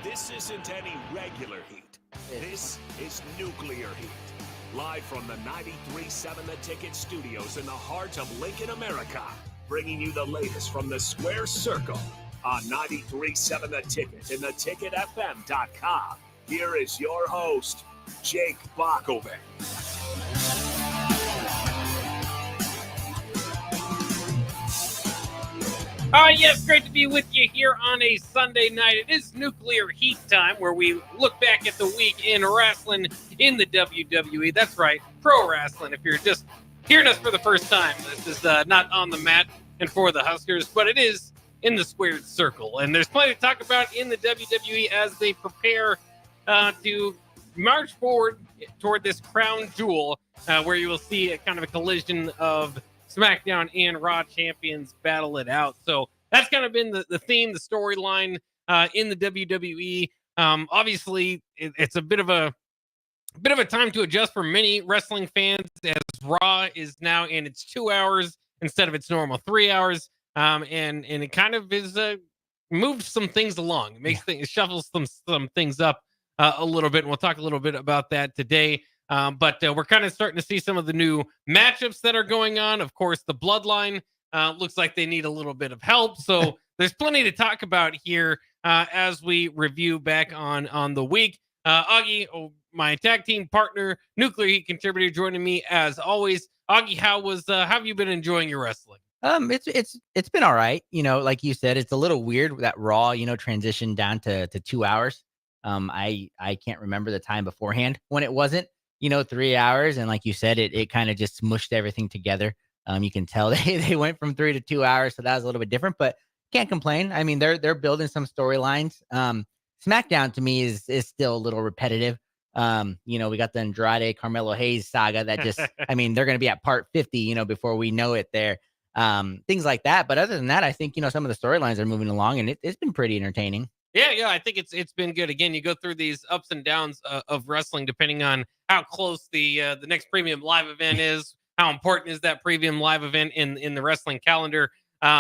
This isn't any regular heat. This is nuclear heat. Live from the 93.7 The Ticket studios in the heart of Lincoln, America. Bringing you the latest from the Square Circle on 93.7 The Ticket and theticketfm.com. Here is your host, Jake Bakovic. Yes, great to be with you here on a Sunday night. It is Nuclear Heat time, where we look back at the week in wrestling in the WWE. That's right, pro wrestling. If you're just hearing us for the first time, this is not on the mat and for the Huskers, but it is in the Squared Circle. And there's plenty to talk about in the WWE as they prepare to march forward toward this crown jewel, where you will see a kind of a collision of SmackDown and Raw champions battle it out. So that's kind of been the theme, the storyline in the WWE. Obviously, it's a bit of a time to adjust for many wrestling fans, as Raw is now in its 2 hours instead of its normal 3 hours. And it kind of is moved some things along. It makes things, shuffles some things up a little bit, and we'll talk a little bit about that today. But we're kind of starting to see some of the new matchups that are going on. Of course, the Bloodline looks like they need a little bit of help. So there's plenty to talk about here as we review back on the week. Augie, my tag team partner, Nuclear Heat contributor, joining me as always. Augie, how have you been enjoying your wrestling? It's been all right. You know, like you said, it's a little weird that Raw, transitioned down to 2 hours. I can't remember the time beforehand when it wasn't, 3 hours. And like you said, it kind of just smushed everything together. You can tell they went from 3 to 2 hours. So that was a little bit different, but can't complain. I mean, they're building some storylines. SmackDown to me is still a little repetitive. We got the Andrade Carmelo Hayes saga that just, I mean, they're going to be at part 50, before we know it there. Things like that. But other than that, I think, some of the storylines are moving along, and it's been pretty entertaining. Yeah, I think it's been good. Again, you go through these ups and downs of wrestling depending on how close the next premium live event is, how important is that premium live event in the wrestling calendar.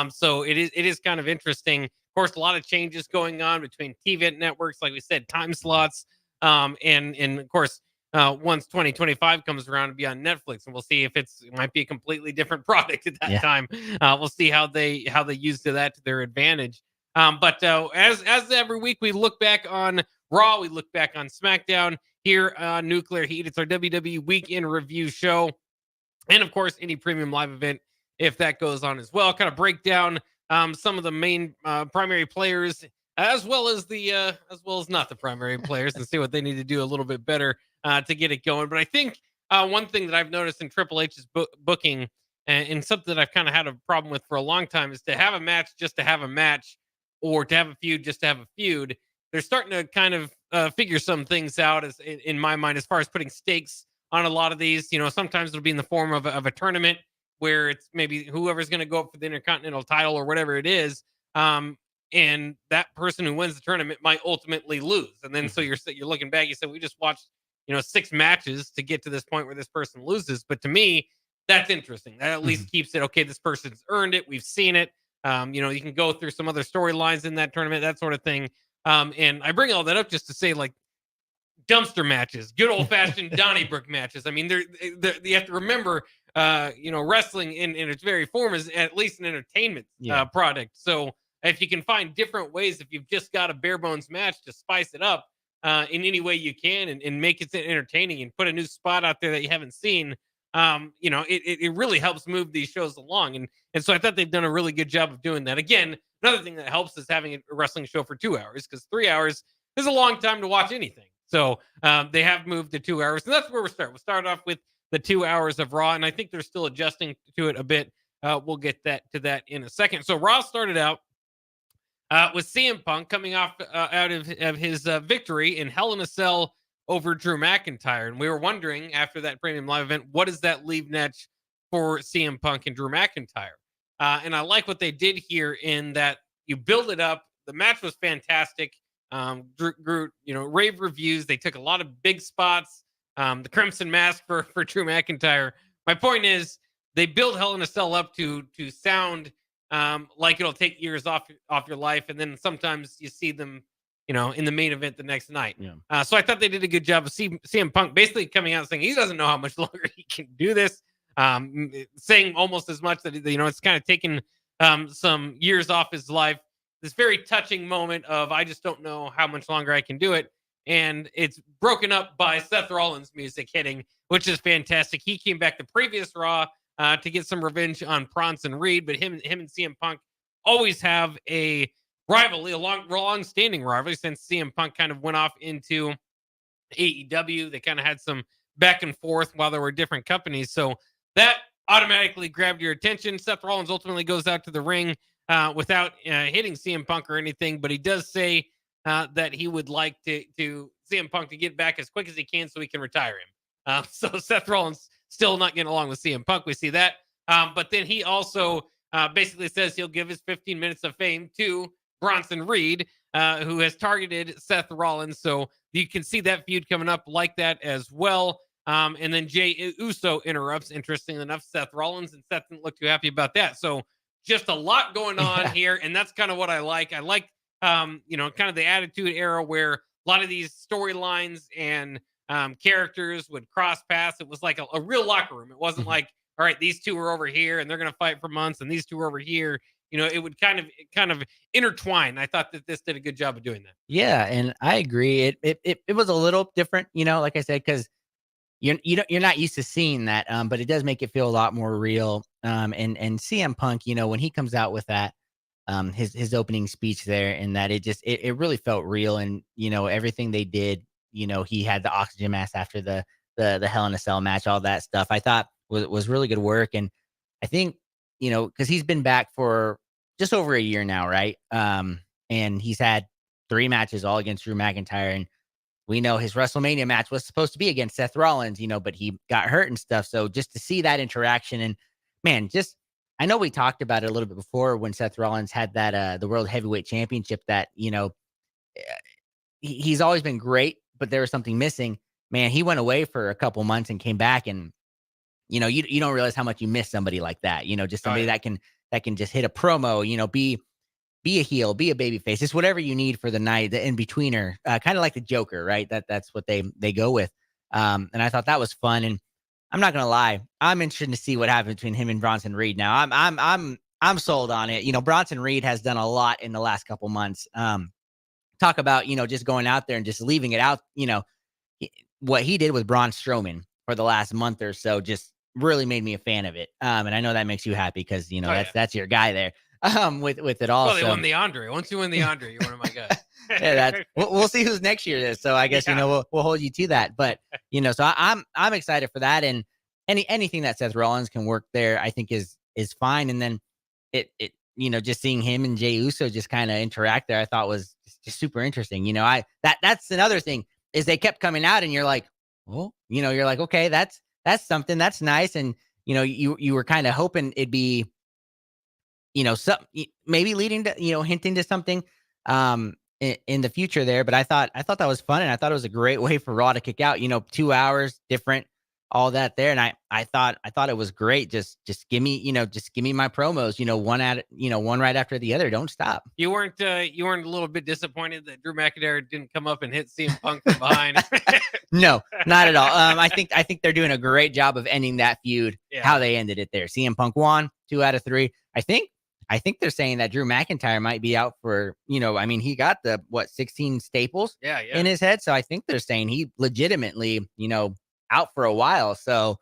So it is kind of interesting. Of course, a lot of changes going on between TV networks, like we said, time slots, and of course, once 2025 comes around, to be on Netflix, and we'll see if it might be a completely different product at that time. We'll see how they use that to their advantage. But as every week, we look back on Raw, we look back on SmackDown here on Nuclear Heat. It's our WWE Week in Review show. And of course, any premium live event, if that goes on as well. Kind of break down some of the main primary players, as well as not the primary players, and see what they need to do a little bit better to get it going. But I think one thing that I've noticed in Triple H's booking, and something that I've kind of had a problem with for a long time, is to have a match just to have a match, or to have a feud just to have a feud. They're starting to kind of figure some things out, as in my mind, as far as putting stakes on a lot of these. Sometimes it'll be in the form of a tournament where it's maybe whoever's going to go up for the Intercontinental title or whatever it is. And that person who wins the tournament might ultimately lose. And then so you're looking back, you said, we just watched, 6 matches to get to this point where this person loses. But to me, that's interesting. That at least keeps it, okay, this person's earned it. We've seen it. You can go through some other storylines in that tournament, that sort of thing. And I bring all that up just to say, like, dumpster matches, good old fashioned Donnybrook matches. I mean, you have to remember, wrestling in its very form is at least an entertainment product. So if you can find different ways, if you've just got a bare bones match, to spice it up in any way you can, and make it entertaining, and put a new spot out there that you haven't seen. It really helps move these shows along. And so I thought they've done a really good job of doing that. Again, another thing that helps is having a wrestling show for 2 hours, because 3 hours is a long time to watch anything. So they have moved to 2 hours, and that's where we'll start. We'll start off with the 2 hours of Raw, and I think they're still adjusting to it a bit. We'll get to that in a second. So Raw started out with CM Punk coming off out of his victory in Hell in a Cell over Drew McIntyre. And we were wondering, after that premium live event, what does that leave next for CM Punk and Drew McIntyre? And I like what they did here, in that you build it up. The match was fantastic. Drew, rave reviews. They took a lot of big spots. The Crimson Mask for Drew McIntyre. My point is, they build Hell in a Cell up to sound like it'll take years off your life, and then sometimes you see them in the main event the next night. Yeah. So I thought they did a good job of CM Punk basically coming out saying he doesn't know how much longer he can do this, saying almost as much that it's kind of taken some years off his life. This very touching moment of I just don't know how much longer I can do it, and it's broken up by Seth Rollins' music hitting, which is fantastic. He came back the previous Raw to get some revenge on Bronson Reed, but him and CM Punk always have a rivalry, a long-standing rivalry since CM Punk kind of went off into AEW. They kind of had some back and forth while there were different companies, so that automatically grabbed your attention. Seth Rollins ultimately goes out to the ring without hitting CM Punk or anything, but he does say that he would like to CM Punk to get back as quick as he can so he can retire him. So Seth Rollins still not getting along with CM Punk. We see that. But then he also basically says he'll give his 15 minutes of fame to Bronson Reed, who has targeted Seth Rollins. So you can see that feud coming up like that as well. And then Jey Uso interrupts, interesting enough, Seth Rollins, and Seth didn't look too happy about that. So just a lot going on here. And that's kind of what I like. I like, kind of the Attitude Era where a lot of these storylines and characters would cross paths. It was like a real locker room. It wasn't like, all right, these two are over here and they're going to fight for months, and these two are over here. It would kind of intertwine. I thought that this did a good job of doing that. Yeah, and I agree. It was a little different, like I said, because you're not used to seeing that, but it does make it feel a lot more real. And CM Punk, when he comes out with that, his opening speech there, and that it really felt real, and everything they did. He had the oxygen mask after the Hell in a Cell match, all that stuff. I thought was really good work, and I think because he's been back for just over a year now, right? And he's had 3 matches all against Drew McIntyre, and we know his WrestleMania match was supposed to be against Seth Rollins, but he got hurt and stuff. So just to see that interaction, and man, I know we talked about it a little bit before when Seth Rollins had that the World Heavyweight Championship that he's always been great, but there was something missing. Man, he went away for a couple months and came back, and you don't realize how much you miss somebody like that. Just somebody that can just hit a promo. Be a heel, be a baby face. It's whatever you need for the night, the in-betweener, kind of like the Joker, right? That's what they go with. And I thought that was fun. And I'm not gonna lie, I'm interested to see what happens between him and Bronson Reed. Now, I'm sold on it. Bronson Reed has done a lot in the last couple months. Talk about just going out there and just leaving it out. What he did with Braun Strowman for the last month or so just really made me a fan of it. And I know that makes you happy because that's your guy there. With it all. Well, they won the Andre. Once you win the Andre, you're one of my guys. Yeah, we'll see who's next year is. So I guess we'll hold you to that. But so I'm excited for that, and anything that Seth Rollins can work there, I think is fine. And then it just seeing him and Jey Uso just kind of interact there, I thought was just super interesting. That's another thing is they kept coming out, and you're like, well, you're like, okay, that's something that's nice, and you were kind of hoping it'd be. Some maybe leading to, hinting to something in the future there. But I thought that was fun, and I thought it was a great way for Raw to kick out. 2 hours different, all that there, and I thought it was great. Just give me my promos. One right after the other. Don't stop. You weren't a little bit disappointed that Drew McIntyre didn't come up and hit CM Punk from behind? No, not at all. I think they're doing a great job of ending that feud. Yeah. How they ended it there. CM Punk won 2 out of 3. I think they're saying that Drew McIntyre might be out for, he got the 16 staples in his head. So I think they're saying he legitimately, out for a while. So,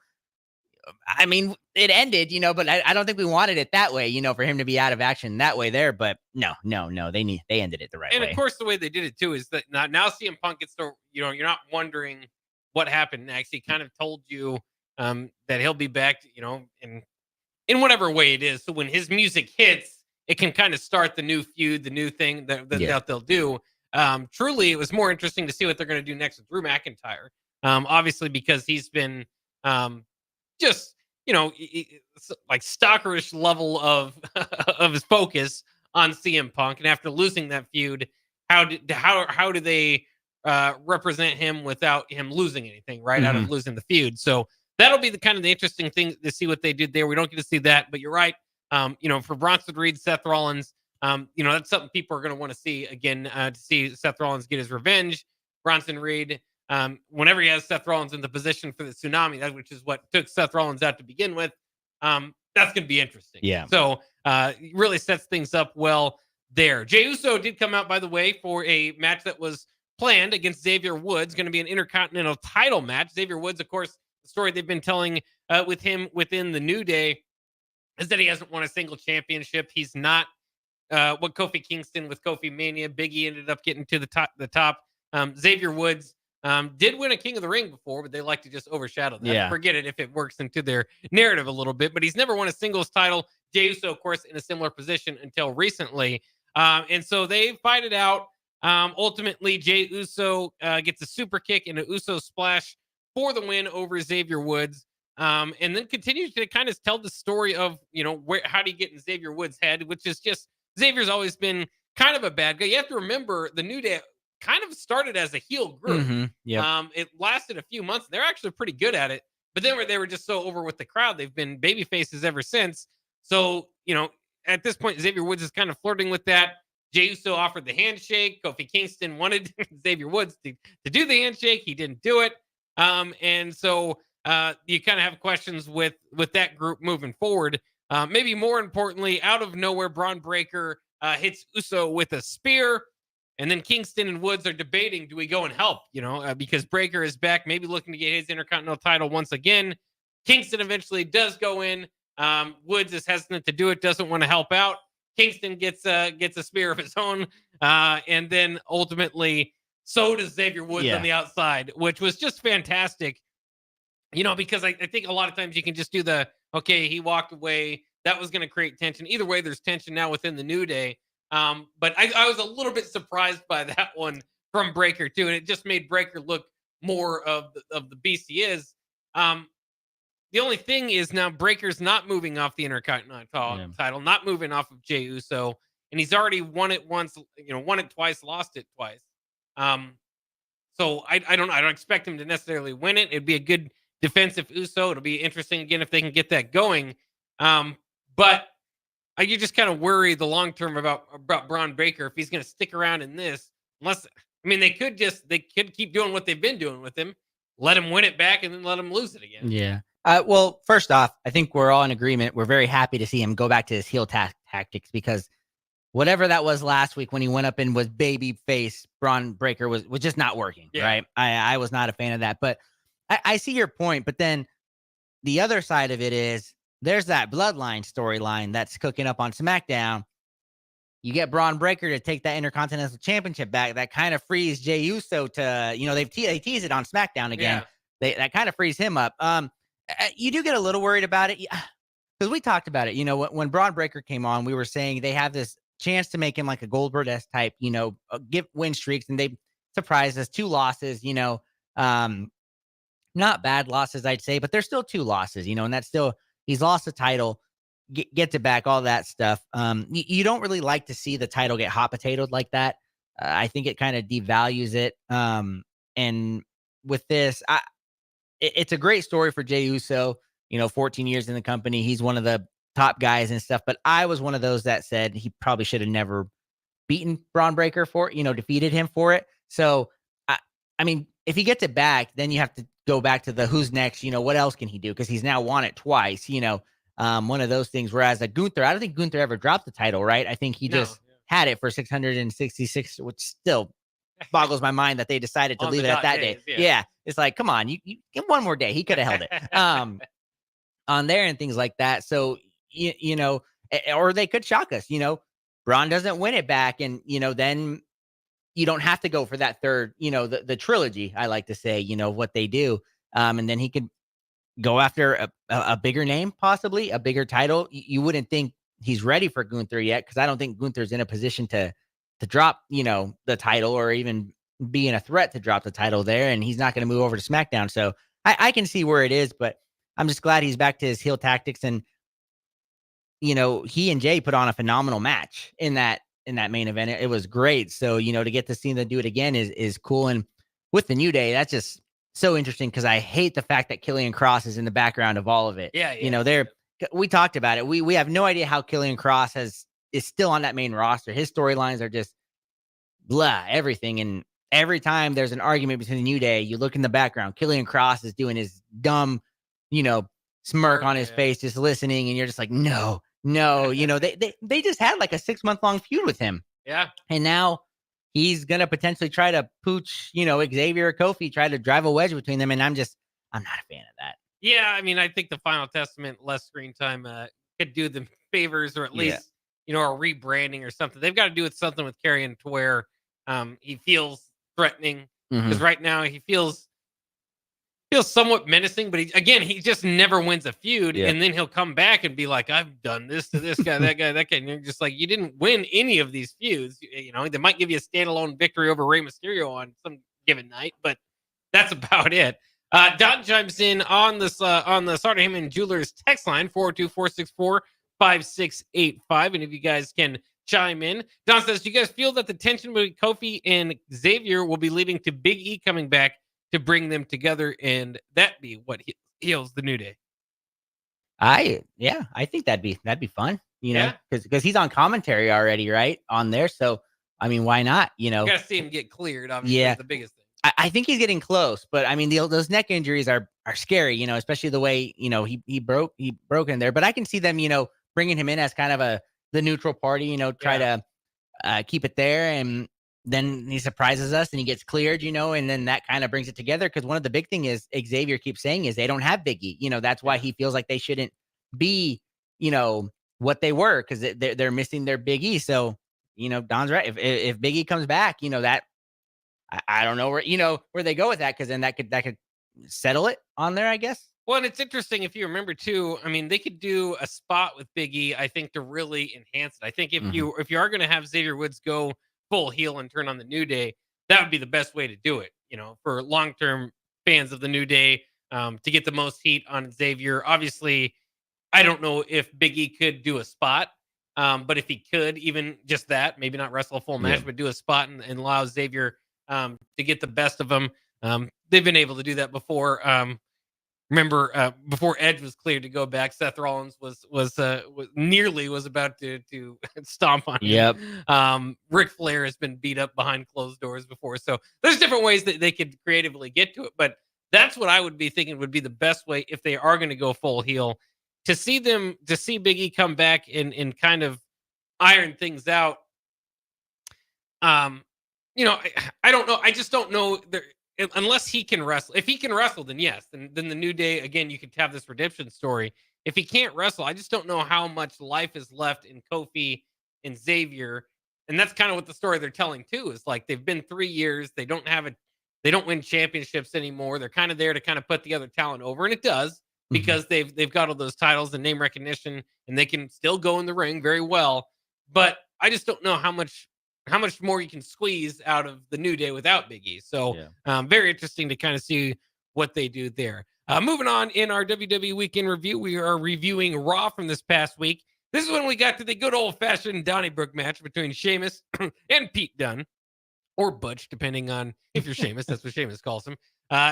it ended, but I don't think we wanted it that way, for him to be out of action that way there. But no, they ended it the right way. And of course, the way they did it too is that now CM Punk gets to, you're not wondering what happened next. He kind of told you that he'll be back, in whatever way it is. So when his music hits, it can kind of start the new feud, the new thing that they'll do. Truly, it was more interesting to see what they're going to do next with Drew McIntyre. Obviously, because he's been just, like stalkerish level of of his focus on CM Punk. And after losing that feud, how do they represent him without him losing anything, right? Out of losing the feud. So that'll be the interesting thing to see what they did there. We don't get to see that, but you're right. For Bronson Reed, Seth Rollins, That's something people are going to want to see again, to see Seth Rollins get his revenge. Bronson Reed, whenever he has Seth Rollins in the position for the tsunami, which is what took Seth Rollins out to begin with, that's going to be interesting. Yeah. So really sets things up well there. Jey Uso did come out, by the way, for a match that was planned against Xavier Woods, going to be an Intercontinental title match. Xavier Woods, of course, the story they've been telling with him within the New Day is that he hasn't won a single championship. He's not what Kofi Kingston with Kofi Mania. Big E ended up getting to the top. Xavier Woods did win a King of the Ring before, but they like to just overshadow that. Yeah. Forget it if it works into their narrative a little bit. But he's never won a singles title. Jey Uso, of course, in a similar position until recently. And so they fight it out. Ultimately, Jey Uso gets a super kick and a Uso splash for the win over Xavier Woods. And then continues to kind of tell the story of, how do you get in Xavier Woods' head, which is just Xavier's always been kind of a bad guy. You have to remember the New Day kind of started as a heel group. Mm-hmm. Yep. It lasted a few months. They're actually pretty good at it, but then they were just so over with the crowd. They've been baby faces ever since. So, at this point, Xavier Woods is kind of flirting with that. Jey Uso offered the handshake. Kofi Kingston wanted Xavier Woods to do the handshake. He didn't do it. And so you kind of have questions with that group moving forward. Maybe more importantly, out of nowhere, Braun Breaker hits Uso with a spear. And then Kingston and Woods are debating, do we go and help? Because Breaker is back, maybe looking to get his Intercontinental title once again. Kingston eventually does go in. Woods is hesitant to do it, doesn't want to help out. Kingston gets a spear of his own. And then ultimately, so does Xavier Woods on the outside, which was just fantastic. Because I think a lot of times you can just do okay, he walked away. That was going to create tension. Either way, there's tension now within the New Day. But I was a little bit surprised by that one from Breaker too. And it just made Breaker look more of the beast he is. The only thing is now Breaker's not moving off the Intercontinental title, not moving off of Jey Uso. And he's already won it once, won it twice, lost it twice. So I don't expect him to necessarily win it. It'd be a good defensive Uso. It'll be interesting again if they can get that going. But you just kind of worry the long term about Braun Breaker if he's going to stick around in this. Unless, they could keep doing what they've been doing with him, let him win it back, and then let him lose it again. Yeah. Well, first off, I think we're all in agreement. We're very happy to see him go back to his heel tactics because whatever that was last week when he went up and was baby face Braun Breaker was just not working. Yeah. Right. I was not a fan of that, but I see your point. But then the other side of it is there's that bloodline storyline that's cooking up on SmackDown. You get Braun Breaker to take that Intercontinental Championship back. That kind of frees Jey Uso to, they tease it on SmackDown again. Yeah. That kind of frees him up. You do get a little worried about it because we talked about it. When Braun Breaker came on, we were saying they have this chance to make him like a Goldberg-esque type, give win streaks, and they surprised us. 2 losses, not bad losses, I'd say, but there's still 2 losses, and that's still, he's lost the title, gets it back, all that stuff. You don't really like to see the title get hot potatoed like that. I think it kind of devalues it. And with this, it's a great story for Jey Uso, 14 years in the company. He's one of the top guys and stuff, but I was one of those that said he probably should have never beaten Braun Breaker for it, defeated him for it. So, if he gets it back, then you have to go back to the who's next, what else can he do? Because he's now won it twice, one of those things. Whereas Gunther, I don't think Gunther ever dropped the title, right? I think he just had it for 666, which still boggles my mind that they decided to leave it at that day. Yeah. It's like, come on, you get one more day. He could have held it on there and things like that. So, or they could shock us, Braun doesn't win it back. And, then you don't have to go for that third, the trilogy, I like to say, what they do. And then he could go after a bigger name, possibly a bigger title. You wouldn't think he's ready for Gunther yet, because I don't think Gunther's in a position to drop, the title or even be in a threat to drop the title there. And he's not going to move over to SmackDown. So I can see where it is, but I'm just glad he's back to his heel tactics. And, he and Jay put on a phenomenal match in that main event. It was great. So, to get to see them do it again is cool. And with the New Day, that's just so interesting because I hate the fact that Killian Cross is in the background of all of it. Yeah. We talked about it. We have no idea how Killian Cross has is still on that main roster. His storylines are just blah, everything. And every time there's an argument between the New Day, you look in the background, Killian Cross is doing his dumb, smirk on his face, just listening. And you're just like, no. They just had like a 6-month long feud with him. Yeah. And now he's going to potentially try to pooch, Xavier or Kofi, try to drive a wedge between them. And I'm not a fan of that. Yeah. I mean, I think the Final Testament, less screen time, could do them favors, or at least, a rebranding or something. They've got to do with something with Karrion to where he feels threatening, because right now he feels somewhat menacing, but he just never wins a feud. And then he'll come back and be like, I've done this to this guy, that guy, that guy. And you're just like, you didn't win any of these feuds. They might give you a standalone victory over Rey Mysterio on some given night, but that's about it. Don chimes in on this on the Sartor Heyman Jewelers text line, 402-464-5685. And if you guys can chime in. Don says, do you guys feel that the tension between Kofi and Xavier will be leading to Big E coming back to bring them together, and that be what heals the New Day? I think that'd be fun, because he's on commentary already, right, on there. So I mean, why not? You gotta see him get cleared. Obviously, that's the biggest thing. I think he's getting close, but I mean, those neck injuries are scary, especially the way he broke in there. But I can see them, bringing him in as kind of the neutral party, try to keep it there, and then he surprises us and he gets cleared, and then that kind of brings it together. Because one of the big thing is Xavier keeps saying is they don't have Big E. That's why he feels like they shouldn't be, what they were, because they're missing their Big E. So, Don's right. If Big E comes back, that I don't know where they go with that, because then that could settle it on there, I guess. Well, and it's interesting if you remember too. I mean, they could do a spot with Big E, I think, to really enhance it. I think if you are going to have Xavier Woods go full heel and turn on the New Day, that would be the best way to do it. For long-term fans of the New Day, to get the most heat on Xavier. Obviously, I don't know if Big E could do a spot, but if he could, even just that, maybe not wrestle a full match, but do a spot and allow Xavier to get the best of them. They've been able to do that before. Remember, before Edge was cleared to go back, Seth Rollins was about to stomp on him. Yep. Ric Flair has been beat up behind closed doors before, so there's different ways that they could creatively get to it. But that's what I would be thinking would be the best way if they are going to go full heel, to see Big E come back and kind of iron things out. I don't know. I just don't know. Unless he can wrestle. If he can wrestle, then yes. Then the New Day, again, you could have this redemption story. If he can't wrestle, I just don't know how much life is left in Kofi and Xavier. And that's kind of what the story they're telling too, is like they've been 3 years. They don't win championships anymore. They're kind of there to kind of put the other talent over. And it does, because they've got all those titles and name recognition, and they can still go in the ring very well. But I just don't know how much more you can squeeze out of the New Day without Big E. So very interesting to kind of see what they do there. Moving on in our WWE Weekend Review, we are reviewing Raw from this past week. This is when we got to the good old-fashioned Donnybrook match between Sheamus and Pete Dunne, or Butch, depending on if you're Sheamus. That's what Sheamus calls him.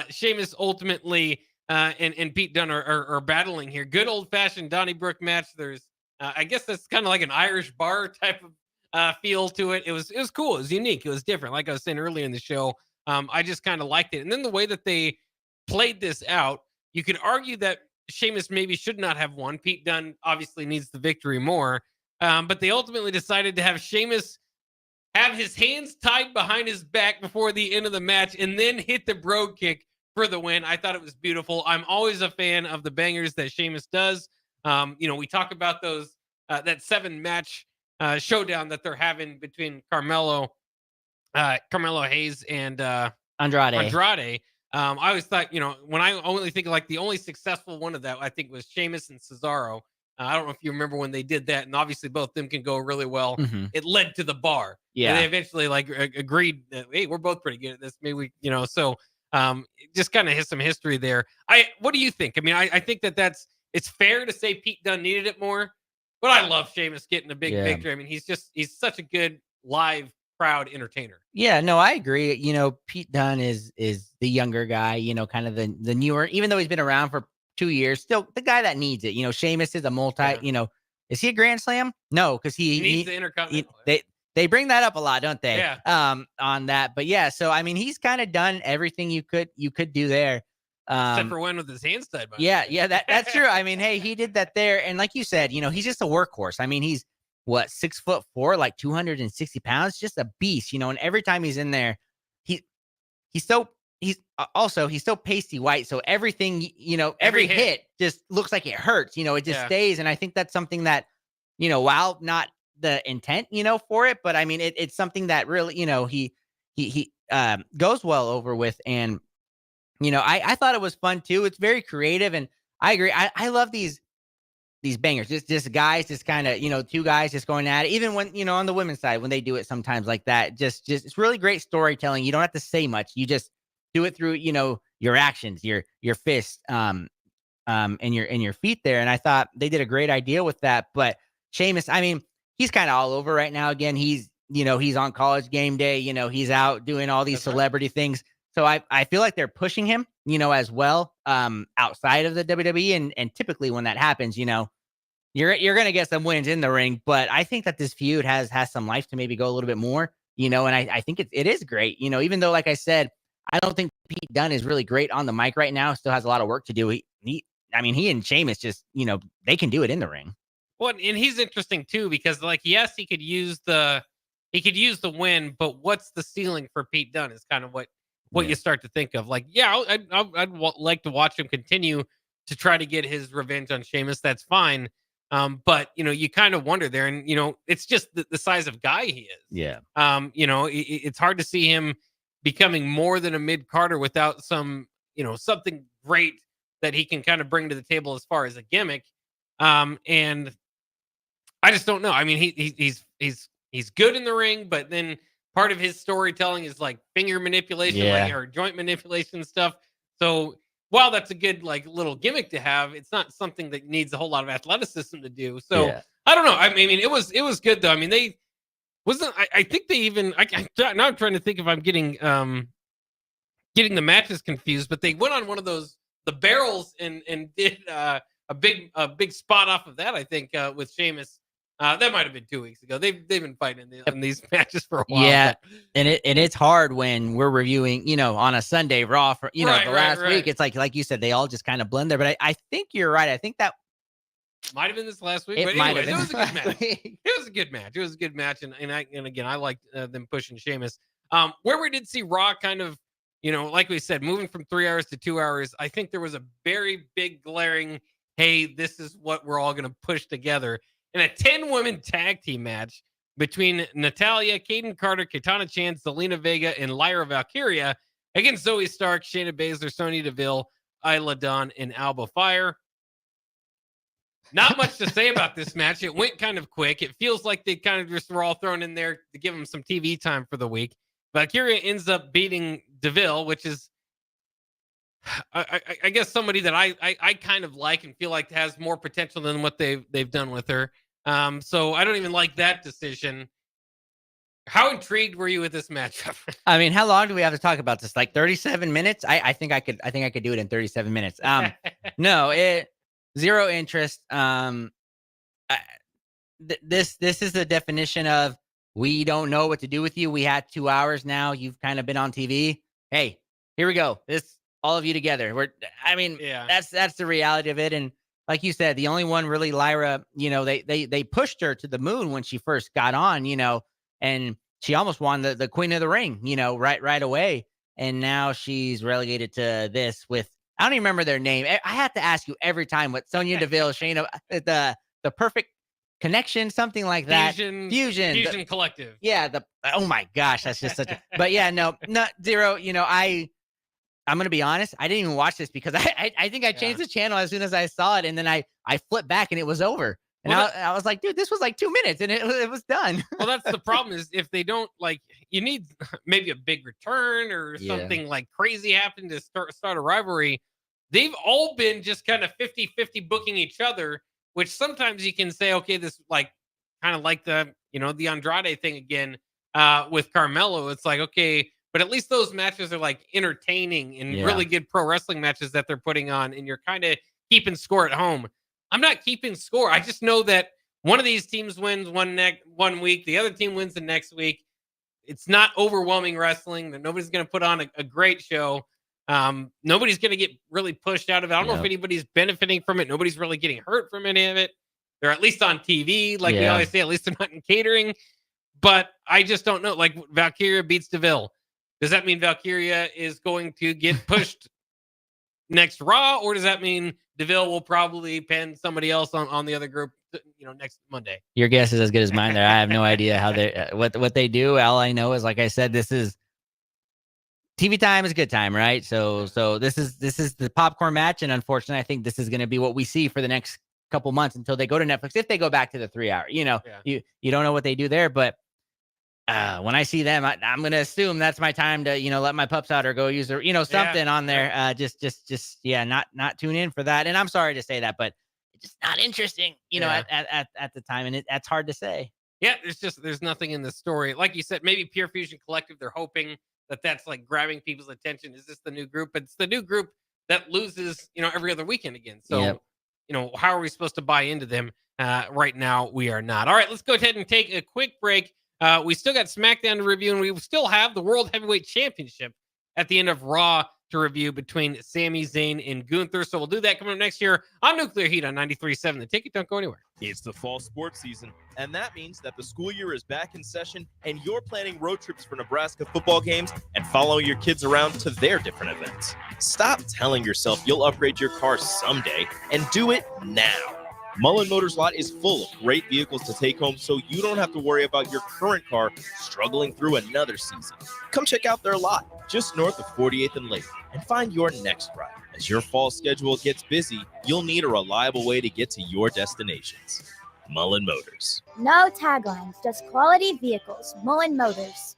Sheamus ultimately and Pete Dunne are battling here. Good old-fashioned Donnybrook match. There's, I guess that's kind of like an Irish bar type of feel to it. It was cool. It was unique. It was different. Like I was saying earlier in the show, I just kind of liked it. And then the way that they played this out, you could argue that Sheamus maybe should not have won. Pete Dunne obviously needs the victory more. But they ultimately decided to have Sheamus have his hands tied behind his back before the end of the match and then hit the brogue kick for the win. I thought it was beautiful. I'm always a fan of the bangers that Sheamus does. We talk about those, that 7-match showdown that they're having between Carmelo Hayes and Andrade. I always thought, when I only think of like the only successful one of that, I think was Sheamus and Cesaro. I don't know if you remember when they did that, and obviously both of them can go really well. It led to the bar. Yeah. And they eventually agreed that, hey, we're both pretty good at this. Maybe we, so just kind of some history there. What do you think? I mean, I think it's fair to say Pete Dunne needed it more, but I love Sheamus getting a big victory. I mean, he's such a good live crowd entertainer. Yeah, no, I agree. Pete Dunne is the younger guy, kind of the newer, even though he's been around for 2 years, still the guy that needs it. Sheamus is a Is he a Grand Slam? No, because He needs the Intercontinental. they bring that up a lot, don't they? Yeah. On that. But yeah, so I mean, he's kind of done everything you could do there. Except for when with his hands tied. Yeah, that's true. I mean, hey, he did that there, and like you said, he's just a workhorse. I mean, he's what 6'4", like 260 pounds, just a beast. And every time he's in there, he's so pasty white. So everything, every hit just looks like it hurts. It just stays, and I think that's something that, while not the intent, for it, but I mean, it's something that really, he goes well over with, and I thought it was fun too. It's very creative, and I agree. I love these bangers, just guys, just kind of, two guys just going at it. Even when, on the women's side, when they do it sometimes like that, just it's really great storytelling. You don't have to say much. You just do it through, your actions, your fists, and your feet there. And I thought they did a great idea with that. But Sheamus, I mean, he's kind of all over right now. Again, he's on College Game Day. He's out doing all these celebrity things. So I feel like they're pushing him, as well, outside of the WWE. And typically when that happens, you're going to get some wins in the ring. But I think that this feud has some life to maybe go a little bit more, and I think it is great, even though, like I said, I don't think Pete Dunne is really great on the mic right now. Still has a lot of work to do. He and Sheamus just, they can do it in the ring. Well, and he's interesting too, because like, yes, he could use the win, but what's the ceiling for Pete Dunne is kind of what you start to think of. Like, yeah, I'd like to watch him continue to try to get his revenge on Sheamus. That's fine. But you kind of wonder there, and it's just the size of guy he is. Yeah. It's hard to see him becoming more than a mid-carder without some, something great that he can kind of bring to the table as far as a gimmick. And I just don't know. I mean, he's good in the ring, but then part of his storytelling is like finger manipulation, or joint manipulation stuff. So while that's a good like little gimmick to have, it's not something that needs a whole lot of athleticism to do. So I don't know. I mean, it was good though. I mean, I think they even. Now I'm trying to think if I'm getting the matches confused, but they went on one of the barrels and did a big spot off of that. I think with Sheamus. That might have been 2 weeks ago. They've been fighting in these matches for a while. Yeah, and it's hard when we're reviewing, on a Sunday Raw for the last week. It's like you said, they all just kind of blend there. But I think you're right. I think that might have been this last week. It was a good match. It was a good match. It was a good match, and again, I liked them pushing Sheamus. Where we did see Raw kind of, like we said, moving from 3 hours to 2 hours. I think there was a very big glaring, hey, this is what we're all going to push together. In a 10-woman tag team match between Natalya, Kaden Carter, Katana Chance, Zelina Vega, and Lyra Valkyria against Zoe Stark, Shayna Baszler, Sonya Deville, Isla Dawn, and Alba Fire. Not much to say about this match. It went kind of quick. It feels like they kind of just were all thrown in there to give them some TV time for the week. Valkyria ends up beating Deville, which is, I guess, somebody that I kind of like and feel like has more potential than what they've done with her. So I don't even like that decision. How intrigued were you with this matchup? I mean, how long do we have to talk about this? Like 37 minutes? I think I could do it in 37 minutes. No, zero interest. This is the definition of we don't know what to do with you. We had 2 hours now. You've kind of been on TV. Hey, here we go. All of you together. That's the reality of it. And like you said, the only one really, Lyra, they pushed her to the moon when she first got on, and she almost won the Queen of the Ring, right away. And now she's relegated to this with, I don't even remember their name. I have to ask you every time what Sonya Deville, Shayna, the perfect connection, something like that. Fusion Collective. Yeah. Oh my gosh. That's just such a, but yeah, no, not zero. I'm going to be honest. I didn't even watch this because I think I changed the channel as soon as I saw it. And then I flipped back and it was over. And I was like, dude, this was like 2 minutes and it was done. Well, that's the problem is if they don't you need maybe a big return or something like crazy happen to start a rivalry. They've all been just kind of 50-50 booking each other, which sometimes you can say, okay, this kind of like the Andrade thing again with Carmelo. It's like, okay, but at least those matches are entertaining and really good pro wrestling matches that they're putting on, and you're kind of keeping score at home. I'm not keeping score. I just know that one of these teams wins one week, the other team wins the next week. It's not overwhelming wrestling. Nobody's going to put on a great show. Nobody's going to get really pushed out of it. I don't know if anybody's benefiting from it. Nobody's really getting hurt from any of it. They're at least on TV. Like we always say, at least they're not in catering. But I just don't know. Like Valkyria beats DeVille. Does that mean Valkyria is going to get pushed next Raw? Or does that mean DeVille will probably pin somebody else on the other group, next Monday? Your guess is as good as mine there. I have no idea how they what they do. All I know is, like I said, this is TV time is good time, right? So this is the popcorn match, and unfortunately, I think this is going to be what we see for the next couple months until they go to Netflix. If they go back to the 3 hour, you don't know what they do there, but when I see them, I'm going to assume that's my time to let my pups out or go use their something on there. Just not tune in for that. And I'm sorry to say that, but it's just not interesting, at the time, and that's hard to say. Yeah, there's nothing in the story. Like you said, maybe Pure Fusion Collective, they're hoping that's like grabbing people's attention. Is this the new group? It's the new group that loses, every other weekend again. So, how are we supposed to buy into them? Right now, we are not. All right, let's go ahead and take a quick break. We still got SmackDown to review, and we still have the World Heavyweight Championship at the end of Raw to review between Sami Zayn and Gunther. So we'll do that coming up next year on Nuclear Heat on 93.7. The Ticket. Don't go anywhere. It's the fall sports season, and that means that the school year is back in session, and you're planning road trips for Nebraska football games and following your kids around to their different events. Stop telling yourself you'll upgrade your car someday and do it now. Mullen Motors Lot is full of great vehicles to take home, so you don't have to worry about your current car struggling through another season. Come check out their lot just north of 48th and Lake and find your next ride. As your fall schedule gets busy, you'll need a reliable way to get to your destinations. Mullen Motors. No taglines, just quality vehicles. Mullen Motors.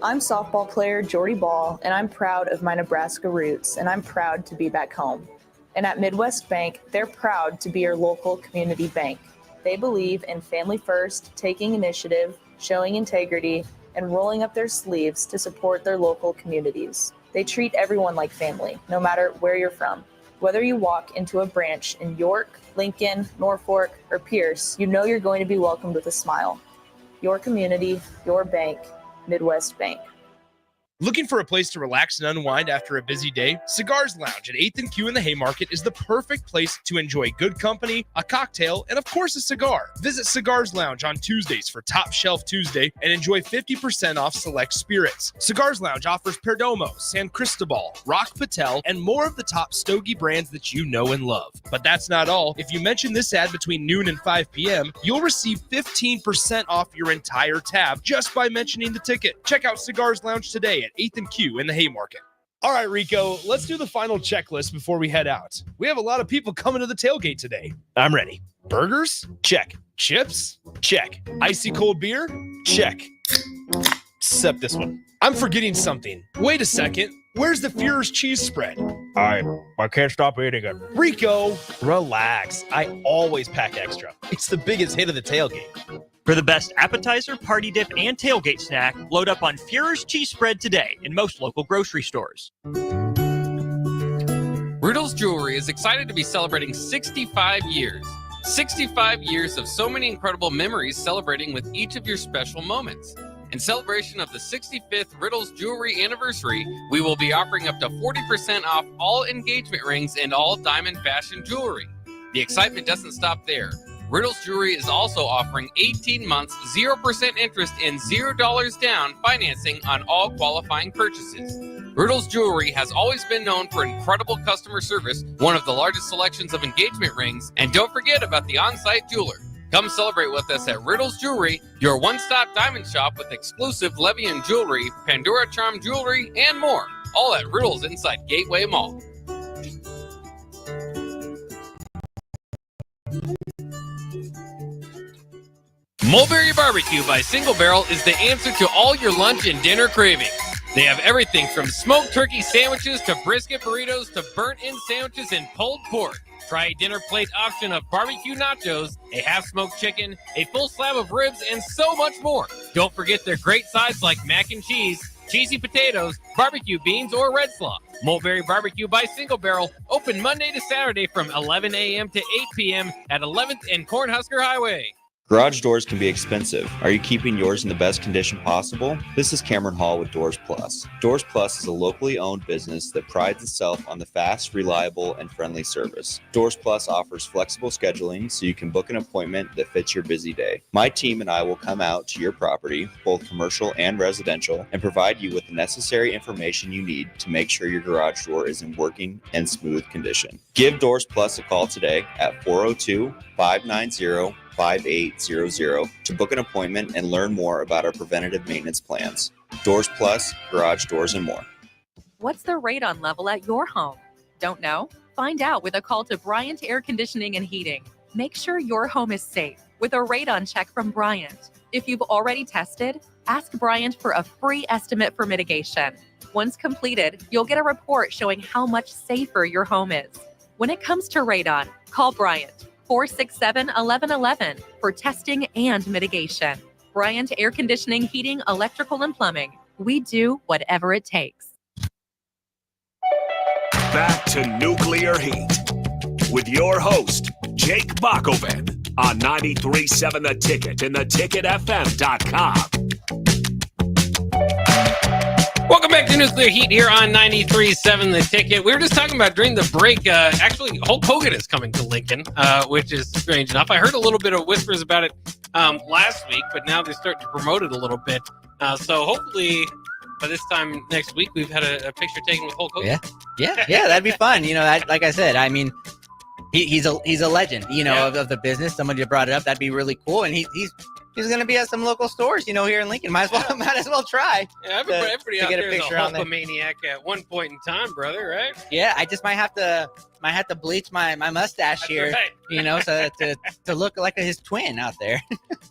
I'm softball player Jordy Ball, and I'm proud of my Nebraska roots, and I'm proud to be back home. And at Midwest Bank, they're proud to be your local community bank. They believe in family first, taking initiative, showing integrity, and rolling up their sleeves to support their local communities. They treat everyone like family, no matter where you're from. Whether you walk into a branch in York, Lincoln, Norfolk, or Pierce, you know you're going to be welcomed with a smile. Your community, your bank, Midwest Bank. Looking for a place to relax and unwind after a busy day? Cigars Lounge at 8th and Q in the Haymarket is the perfect place to enjoy good company, a cocktail, and of course a cigar. Visit Cigars Lounge on Tuesdays for Top Shelf Tuesday and enjoy 50% off select spirits. Cigars Lounge offers Perdomo, San Cristobal, Rock Patel, and more of the top stogie brands that you know and love. But that's not all. If you mention this ad between noon and 5 p.m., you'll receive 15% off your entire tab just by mentioning the ticket. Check out Cigars Lounge today at 8th and Q in the Haymarket. All right, Rico, let's do the final checklist before we head out. We have a lot of people coming to the tailgate today. I'm ready. Burgers? Check. Chips? Check. Icy cold beer? Check. Except this one. I'm forgetting something. Wait a second. Where's the Führer's cheese spread? I can't stop eating it. Rico, Relax. I always pack extra. It's the biggest hit of the tailgate. For the best appetizer, party dip, and tailgate snack, load up on Führer's cheese spread today in most local grocery stores. Riddle's Jewelry is excited to be celebrating 65 years. 65 years of so many incredible memories celebrating with each of your special moments. In celebration of the 65th Riddle's Jewelry anniversary, we will be offering up to 40% off all engagement rings and all diamond fashion jewelry. The excitement doesn't stop there. Riddle's Jewelry is also offering 18 months, 0% interest and $0 down financing on all qualifying purchases. Riddle's Jewelry has always been known for incredible customer service, one of the largest selections of engagement rings, and don't forget about the on-site jeweler. Come celebrate with us at Riddle's Jewelry, your one-stop diamond shop with exclusive Levian jewelry, Pandora Charm jewelry, and more. All at Riddle's inside Gateway Mall. Mulberry Barbecue by Single Barrel is the answer to all your lunch and dinner cravings. They have everything from smoked turkey sandwiches to brisket burritos to burnt-in sandwiches and pulled pork. Try a dinner plate option of barbecue nachos, a half-smoked chicken, a full slab of ribs, and so much more. Don't forget their great sides like mac and cheese, cheesy potatoes, barbecue beans, or red slaw. Mulberry Barbecue by Single Barrel, open Monday to Saturday from 11 a.m. to 8 p.m. at 11th and Cornhusker Highway. Garage doors can be expensive. Are you keeping yours in the best condition possible? This is Cameron Hall with Doors Plus. Doors Plus is a locally owned business that prides itself on the fast, reliable, and friendly service. Doors Plus offers flexible scheduling so you can book an appointment that fits your busy day. My team and I will come out to your property, both commercial and residential, and provide you with the necessary information you need to make sure your garage door is in working and smooth condition. Give Doors Plus a call today at 402-590-5800 to book an appointment and learn more about our preventative maintenance plans. Doors Plus, garage doors, and more. What's the radon level at your home? Don't know? Find out with a call to Bryant Air Conditioning and Heating. Make sure your home is safe with a radon check from Bryant. If you've already tested, ask Bryant for a free estimate for mitigation. Once completed, you'll get a report showing how much safer your home is. When it comes to radon, call Bryant. 467-1111 for testing and mitigation. Bryant Air Conditioning, Heating, Electrical, and Plumbing. We do whatever it takes. Back to Nuclear Heat with your host, Jake Bakoven on 93.7 The Ticket and theticketfm.com. Welcome back to Nuclear Heat here on 93.7 The Ticket. We were just talking about during the break, actually, Hulk Hogan is coming to Lincoln, which is strange enough. I heard a little bit of whispers about it last week, but now they're starting to promote it a little bit. So hopefully by this time next week, we've had a picture taken with Hulk Hogan. Yeah, that'd be fun. You know, that, like I said, I mean, he's a legend, you know, of the business. Somebody brought it up. That'd be really cool. And he's going to be at some local stores, you know, here in Lincoln. Might as well try. Yeah, everybody out get a there is a picture on there. Hulkamaniac at one point in time, brother, right? Yeah, I just might have to bleach my mustache That's here, right. you know, so to look like his twin out there.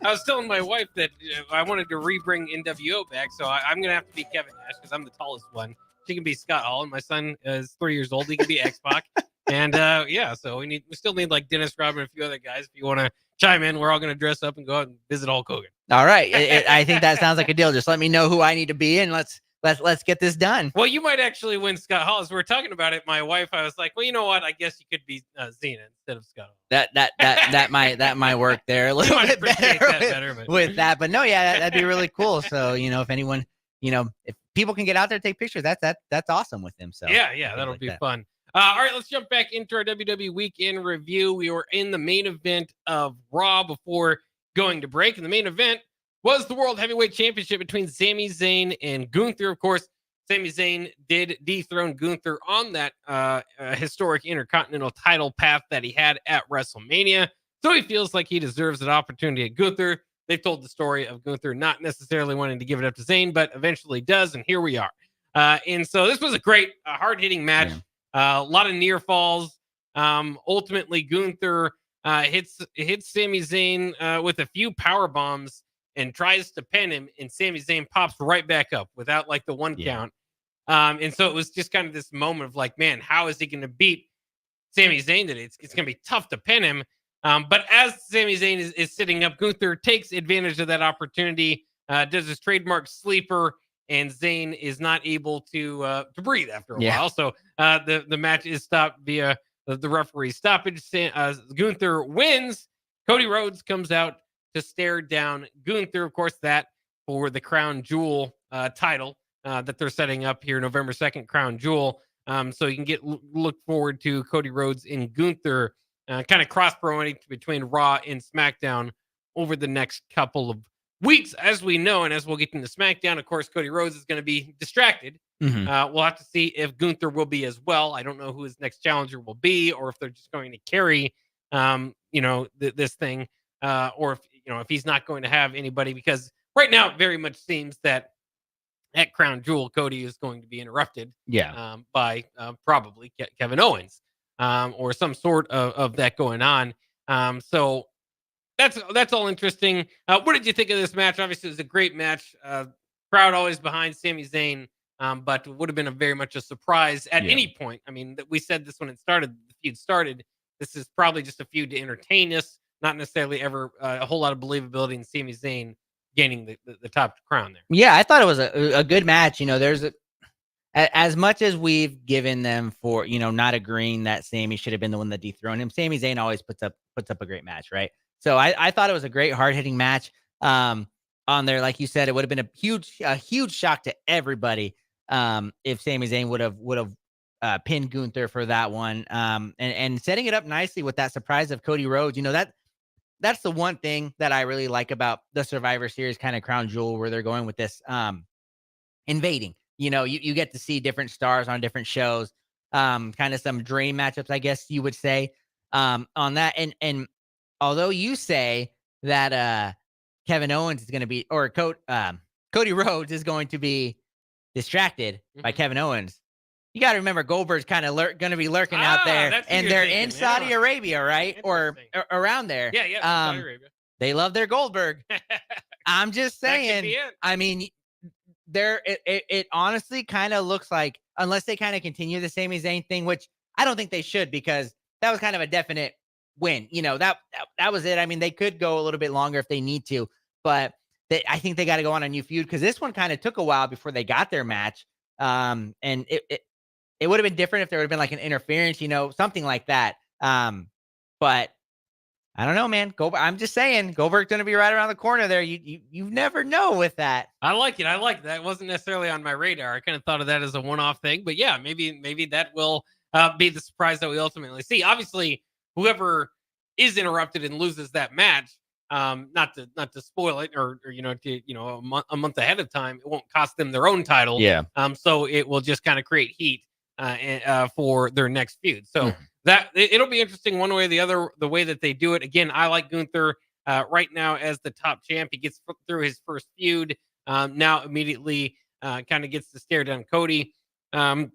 I was telling my wife that I wanted to rebring NWO back, so I'm going to have to be Kevin Nash because I'm the tallest one. She can be Scott Hall, and my son is 3 years old. He can be X-Pac. And so we still need like Dennis Rodman and a few other guys. If you want to chime in, we're all going to dress up and go out and visit Hulk Hogan. All right. I think that sounds like a deal. Just let me know who I need to be, and let's get this done. Well, you might actually win Scott Hall. As we were talking about it, my wife, I was like, well, you know what? I guess you could be Xena instead of Scott Hall. That might work there a little bit better with that. But no, yeah, that'd be really cool. So, you know, if anyone, you know, if people can get out there and take pictures, that's awesome with them. So yeah, that'll be fun. All right, let's jump back into our WWE Week in Review. We were in the main event of Raw before going to break, and the main event was the World Heavyweight Championship between Sami Zayn and Gunther. Of course, Sami Zayn did dethrone Gunther on that historic Intercontinental title path that he had at WrestleMania, so he feels like he deserves an opportunity at Gunther. They've told the story of Gunther not necessarily wanting to give it up to Zayn, but eventually does, and here we are. And so this was a great, hard-hitting match. Yeah. A lot of near falls. Ultimately, Gunther hits Sami Zayn with a few power bombs and tries to pin him, and Sami Zayn pops right back up without like the one count. And so it was just kind of this moment of like, man, how is he going to beat Sami Zayn today? It's going to be tough to pin him. But as Sami Zayn is sitting up, Gunther takes advantage of that opportunity, does his trademark sleeper, and Zayn is not able to breathe after a while. So the match is stopped via the referee's stoppage. Gunther wins. Cody Rhodes comes out to stare down Gunther. Of course, that for the Crown Jewel title that they're setting up here November 2nd, Crown Jewel. So you can look forward to Cody Rhodes and Gunther kind of cross-promoting between Raw and SmackDown over the next couple of weeks, as we know, and as we'll get into SmackDown. Of course, Cody Rhodes is going to be distracted. Mm-hmm. We'll have to see if Gunther will be as well. I don't know who his next challenger will be, or if they're just going to carry, this thing, or if he's not going to have anybody, because right now it very much seems that at Crown Jewel, Cody is going to be interrupted, by probably Kevin Owens, or some sort of that going on. So. That's all interesting. What did you think of this match? Obviously, it was a great match. Crowd always behind Sami Zayn, but would have been very much a surprise at any point. I mean, we said this when the feud started. This is probably just a feud to entertain us, not necessarily ever a whole lot of believability in Sami Zayn gaining the top crown there. Yeah, I thought it was a good match. There's as much as we've given them for, not agreeing that Sami should have been the one that dethroned him. Sami Zayn always puts up a great match, right? So I thought it was a great hard hitting match. On there, like you said, it would have been a huge shock to everybody if Sami Zayn would have pinned Gunther for that one. And setting it up nicely with that surprise of Cody Rhodes. That's the one thing that I really like about the Survivor Series kind of crown jewel where they're going with this invading. You get to see different stars on different shows, kind of some dream matchups, I guess you would say, on that. And although you say that Kevin Owens is going to be, or Cody Rhodes is going to be distracted by Kevin Owens, you got to remember Goldberg's kind of going to be lurking out there, and they're in Saudi Arabia, right? Or around there. Yeah, Saudi Arabia. They love their Goldberg. I'm just saying. I mean, it honestly kind of looks like, unless they kind of continue the Sami Zayn thing, which I don't think they should, because that was kind of a definite win. That was it. I mean, they could go a little bit longer if they need to, but I think they got to go on a new feud, because this one kind of took a while before they got their match. And it would have been different if there would have been like an interference, something like that. But I don't know, man. I'm just saying, Goldberg's going to be right around the corner there. You never know with that. I like it. That. It wasn't necessarily on my radar. I kind of thought of that as a one-off thing, but yeah, maybe that will be the surprise that we ultimately see. Obviously, whoever is interrupted and loses that match, not to spoil it, or a month ahead of time, it won't cost them their own title. Yeah. So it will just kind of create heat for their next feud. So that it'll be interesting one way or the other, the way that they do it. Again, I like Gunther right now as the top champ. He gets through his first feud. Now immediately kind of gets to stare down Cody. So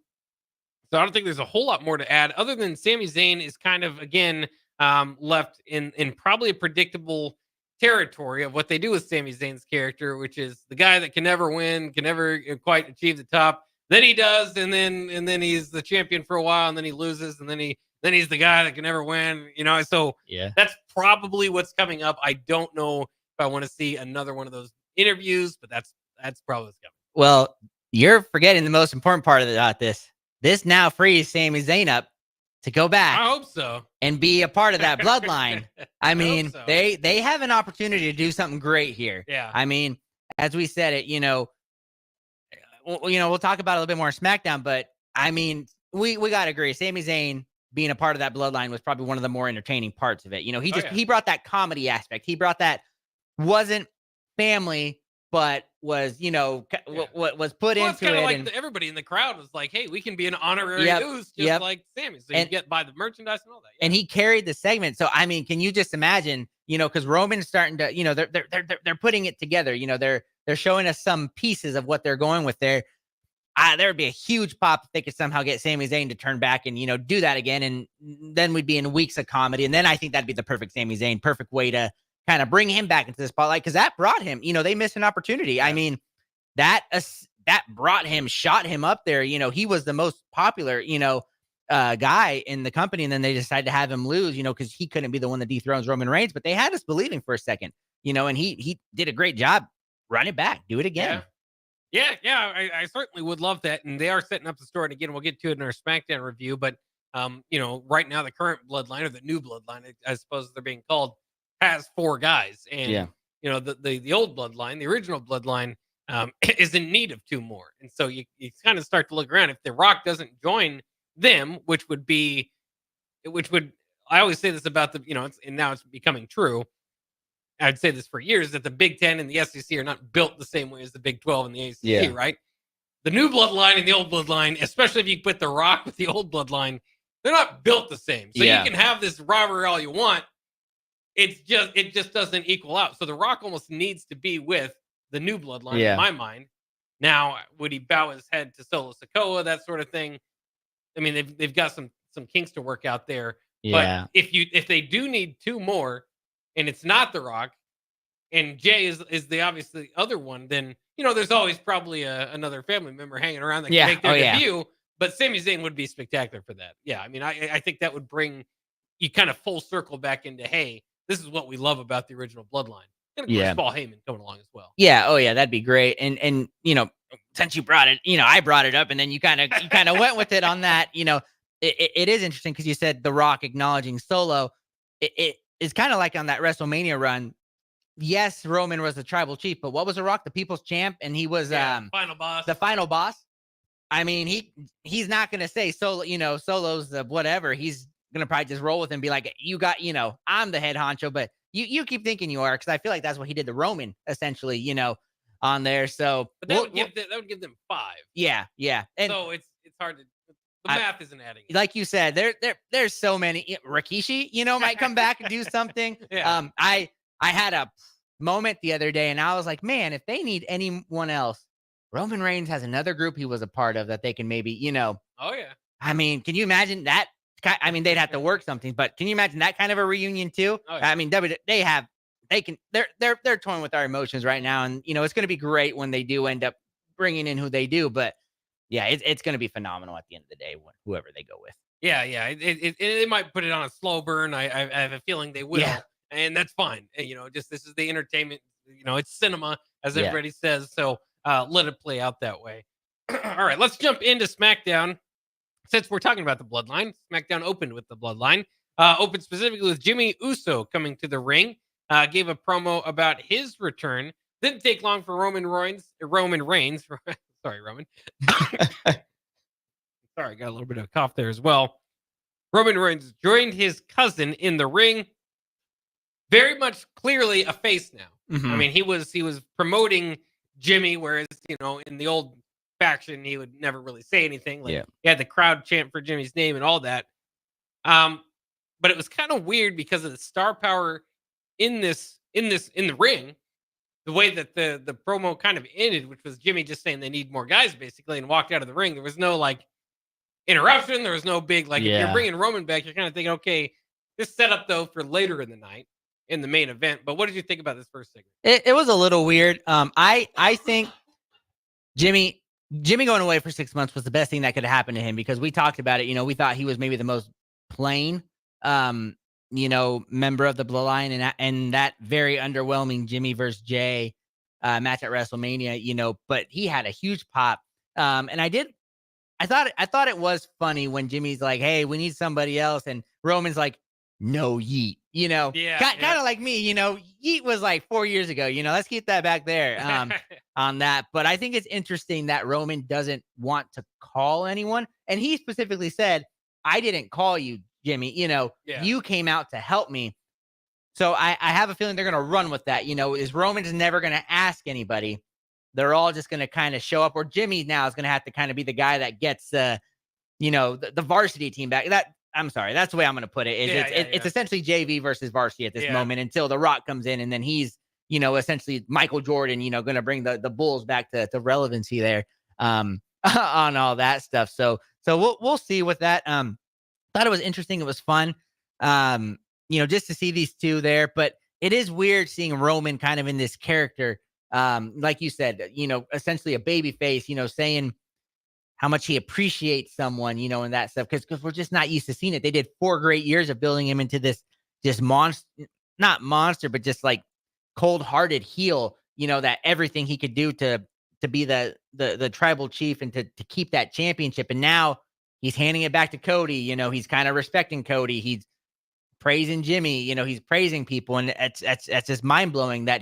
I don't think there's a whole lot more to add, other than Sami Zayn is kind of, again, left in probably a predictable territory of what they do with Sami Zayn's character, which is the guy that can never win, can never quite achieve the top. Then he does, and then he's the champion for a while, and then he loses, and then he's the guy that can never win. So yeah, that's probably what's coming up. I don't know if I want to see another one of those interviews, but that's probably what's coming. Well, you're forgetting the most important part of this. This now frees Sami Zayn up to go back. I hope so. And be a part of that bloodline. I mean, so. they have an opportunity to do something great here. Yeah. I mean, as we said it, we'll talk about it a little bit more in SmackDown, but I mean, we got to agree. Sami Zayn being a part of that bloodline was probably one of the more entertaining parts of it. He brought that comedy aspect. He brought that wasn't family, but was, what was put into it. Like everybody in the crowd was like, hey, we can be an honorary news just like Sami. So you get by the merchandise and all that. Yeah. And he carried the segment. So, I mean, can you just imagine, because Roman's starting to, they're putting it together. They're showing us some pieces of what they're going with there. There would be a huge pop if they could somehow get Sami Zayn to turn back and, do that again. And then we'd be in weeks of comedy. And then I think that'd be the perfect Sami Zayn, perfect way to kind of bring him back into the spotlight, because that brought him, they missed an opportunity. Yeah. I mean, that brought him, shot him up there. He was the most popular, guy in the company. And then they decided to have him lose, because he couldn't be the one that dethrones Roman Reigns. But they had us believing for a second, and he did a great job. Run it back, do it again. Yeah. I certainly would love that. And they are setting up the story. And again, we'll get to it in our SmackDown review. But right now the current bloodline, or the new bloodline, I suppose they're being called, has 4 guys. And the old bloodline, the original bloodline, is in need of 2 more. And so you kind of start to look around. If The Rock doesn't join them, which would I always say this about and now it's becoming true. I'd say this for years, that the Big Ten and the SEC are not built the same way as the Big 12 and the ACC, right? The new bloodline and the old bloodline, especially if you put The Rock with the old bloodline, they're not built the same. So you can have this rivalry all you want. It just doesn't equal out. So The Rock almost needs to be with the new bloodline in my mind. Now, would he bow his head to Solo Sikoa, that sort of thing? I mean, they've got some kinks to work out there. Yeah. But if they do need 2 more, and it's not The Rock, and Jay is the obviously other one, then there's always probably another family member hanging around that can make their debut. But Sami Zayn would be spectacular for that. Yeah, I mean, I think that would bring you kind of full circle back into, hey, this is what we love about the original bloodline. And of course, Paul Heyman coming along as well. Yeah. Oh yeah, that'd be great. And since you brought it, I brought it up, and then you kind of went with it on that. It is interesting because you said The Rock acknowledging Solo. It is kind of like on that WrestleMania run. Yes, Roman was the tribal chief, but what was The Rock? The people's champ, and he was final boss. The final boss. I mean, he's not gonna say Solo. Solo's the whatever. He's gonna probably just roll with him and be like, you got, I'm the head honcho, but you keep thinking you are, because I feel like that's what he did to Roman essentially, on there. So but that would give them 5. Yeah. And so it's hard to. The math isn't adding. Like you said, there's so many. Rikishi, might come back and do something. Yeah. I had a moment the other day, and I was like, man, if they need anyone else, Roman Reigns has another group he was a part of that they can maybe, Oh yeah. I mean, can you imagine that? I mean, they'd have to work something, but can you imagine that kind of a reunion too? Oh, yeah. I mean, they're toying with our emotions right now, and it's going to be great when they do end up bringing in who they do. But yeah, it's going to be phenomenal at the end of the day, whoever they go with. Yeah. They might put it on a slow burn. I have a feeling they will, and that's fine. Just this is the entertainment. It's cinema, as everybody says. So let it play out that way. All right, let's jump into SmackDown. Since we're talking about the Bloodline, SmackDown opened with the Bloodline. Opened specifically with Jimmy Uso coming to the ring. Gave a promo about his return. Didn't take long for Roman Reigns. Sorry, Roman. Sorry, got a little bit of a cough there as well. Roman Reigns joined his cousin in the ring. Very much clearly a face now. Mm-hmm. I mean, he was promoting Jimmy, whereas in the old faction he would never really say anything. He had the crowd chant for Jimmy's name and all that. But it was kind of weird because of the star power in the ring. The way that the promo kind of ended, which was Jimmy just saying they need more guys basically, and walked out of the ring. There was no interruption. There was no big if you're bringing Roman back, you're kind of thinking, okay, this set up though for later in the night in the main event. But what did you think about this first segment? It was a little weird. I think Jimmy going away for 6 months was the best thing that could happen to him, because we talked about it. We thought he was maybe the most plain, member of the Bloodline, and that very underwhelming Jimmy versus Jay match at WrestleMania. But he had a huge pop. And I thought it was funny when Jimmy's like, "Hey, we need somebody else," and Roman's like, "No, yeet." Kind of like me. Yeet was like 4 years ago. Let's keep that back there on that. But I think it's interesting that Roman doesn't want to call anyone, and he specifically said, "I didn't call you, Jimmy. You came out to help me." So I have a feeling they're going to run with that. Is Roman's never going to ask anybody. They're all just going to kind of show up, or Jimmy now is going to have to kind of be the guy that gets, the varsity team back. I'm sorry, that's the way I'm going to put it. It's essentially JV versus varsity at this moment until The Rock comes in, and then he's, essentially Michael Jordan, going to bring the Bulls back to relevancy there on all that stuff. So we'll see with that. Thought it was interesting. It was fun, just to see these two there. But it is weird seeing Roman kind of in this character, like you said, essentially a baby face, saying how much he appreciates someone, and that stuff, because we're just not used to seeing it. They did 4 great years of building him into this monster, not monster, but just like cold-hearted heel, that everything he could do to be the tribal chief and to keep that championship. And now he's handing it back to Cody. He's kind of respecting Cody. He's praising Jimmy. He's praising people, and that's just mind-blowing that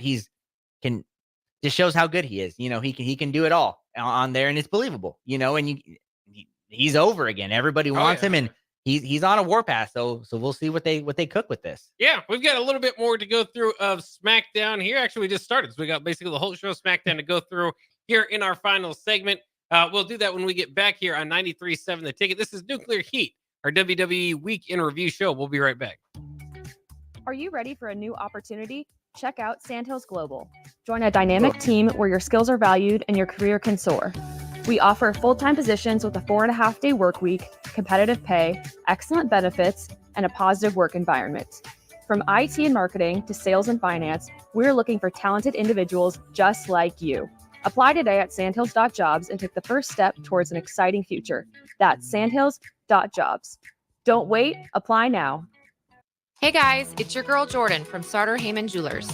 just shows how good he is. He can do it all on there, and it's believable, and he's over again. Everybody wants him, and he's on a warpath. So we'll see what they cook with this. Yeah, we've got a little bit more to go through of SmackDown here. Actually, we just started, so we got basically the whole show SmackDown to go through here in our final segment. We'll do that when we get back here on 93.7 The Ticket. This is Nuclear Heat, our WWE Week in Review show. We'll be right back. Are you ready for a new opportunity? Check out Sandhills Global. Join a dynamic team where your skills are valued and your career can soar. We offer full-time positions with a 4.5-day work week, competitive pay, excellent benefits, and a positive work environment. From IT and marketing to sales and finance, we're looking for talented individuals just like you. Apply today at sandhills.jobs and take the first step towards an exciting future. That's sandhills.jobs. Don't wait, apply now. Hey guys, it's your girl Jordan from Sartor Heyman Jewelers.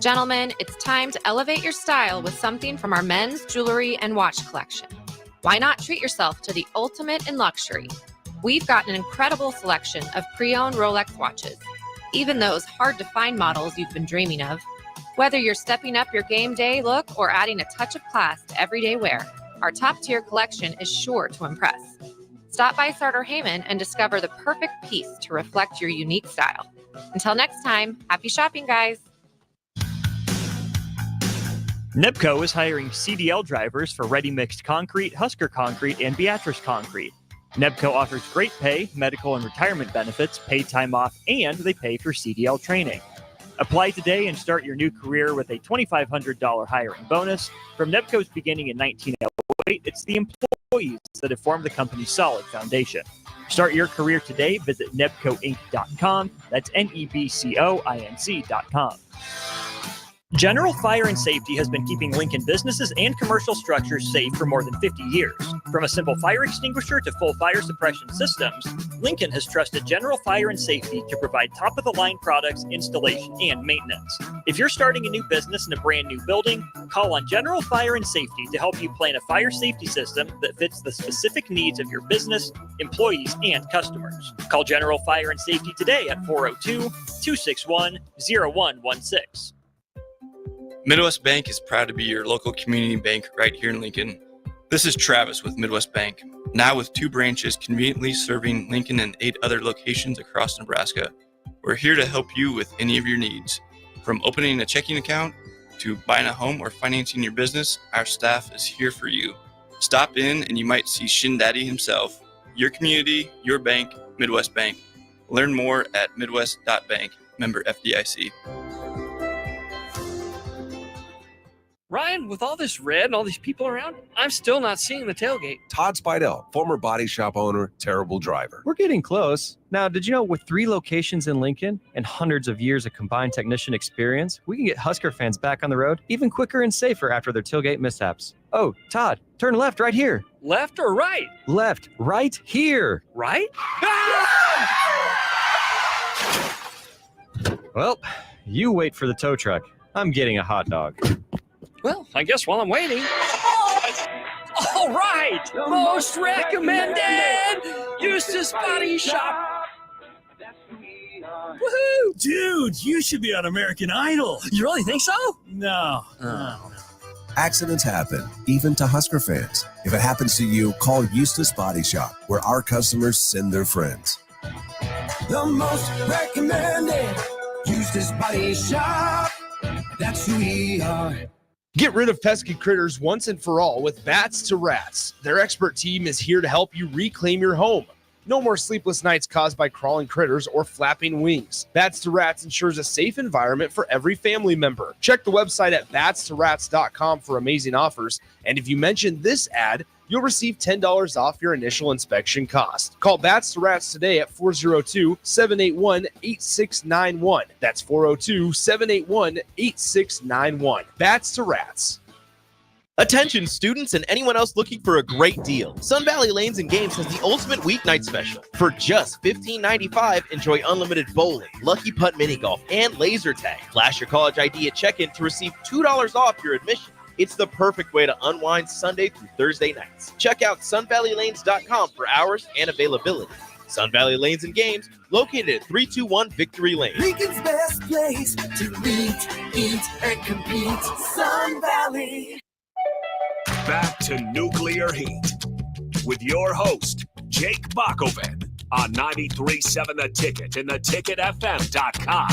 Gentlemen, it's time to elevate your style with something from our men's jewelry and watch collection. Why not treat yourself to the ultimate in luxury? We've got an incredible selection of pre-owned Rolex watches, even those hard-to-find models you've been dreaming of. Whether you're stepping up your game day look or adding a touch of class to everyday wear, our top-tier collection is sure to impress. Stop by Sartor Heyman and discover the perfect piece to reflect your unique style. Until next time, happy shopping, guys. Nebco is hiring CDL drivers for ready-mixed concrete, Husker Concrete, and Beatrice Concrete. Nebco offers great pay, medical and retirement benefits, paid time off, and they pay for CDL training. Apply today and start your new career with a $2,500 hiring bonus. From Nebco's beginning in 1908, it's the employees that have formed the company's solid foundation. Start your career today. Visit nebcoinc.com. That's NEBCOINC.com. General Fire and Safety has been keeping Lincoln businesses and commercial structures safe for more than 50 years. From a simple fire extinguisher to full fire suppression systems, Lincoln has trusted General Fire and Safety to provide top-of-the-line products, installation, and maintenance. If you're starting a new business in a brand new building, call on General Fire and Safety to help you plan a fire safety system that fits the specific needs of your business, employees, and customers. Call General Fire and Safety today at 402-261-0116. Midwest Bank is proud to be your local community bank right here in Lincoln. This is Travis with Midwest Bank, now with 2 branches conveniently serving Lincoln and 8 other locations across Nebraska. We're here to help you with any of your needs. From opening a checking account to buying a home or financing your business, our staff is here for you. Stop in and you might see Shin Daddy himself. Your community, your bank, Midwest Bank. Learn more at midwest.bank, member FDIC. Ryan, with all this red and all these people around, I'm still not seeing the tailgate. Todd Spidell, former body shop owner, terrible driver. We're getting close. Now, did you know with 3 locations in Lincoln and hundreds of years of combined technician experience, we can get Husker fans back on the road even quicker and safer after their tailgate mishaps? Oh, Todd, turn left right here. Left or right? Left, right here. Right? Well, you wait for the tow truck. I'm getting a hot dog. Well, I guess while I'm waiting. All right! Most recommended! Eustace Body Shop! Woohoo! Dude, you should be on American Idol. You really think so? No. Accidents happen, even to Husker fans. If it happens to you, call Eustace Body Shop, where our customers send their friends. The most recommended Eustace Body Shop. That's who we are. Get rid of pesky critters once and for all with Bats to Rats. Their expert team is here to help you reclaim your home. No more sleepless nights caused by crawling critters or flapping wings. Bats to Rats ensures a safe environment for every family member. Check the website at batstorats.com for amazing offers. And if you mention this ad, you'll receive $10 off your initial inspection cost. Call Bats to Rats today at 402-781-8691. That's 402-781-8691. Bats to Rats. Attention students and anyone else looking for a great deal. Sun Valley Lanes and Games has the ultimate weeknight special. For just $15.95, enjoy unlimited bowling, lucky putt mini golf, and laser tag. Flash your college ID at check-in to receive $2 off your admission. It's the perfect way to unwind Sunday through Thursday nights. Check out sunvalleylanes.com for hours and availability. Sun Valley Lanes and Games, located at 321 Victory Lane. Lincoln's best place to meet, eat, and compete. Sun Valley. Back to Nuclear Heat with your host, Jake Bakoven on 93.7 The Ticket and theticketfm.com.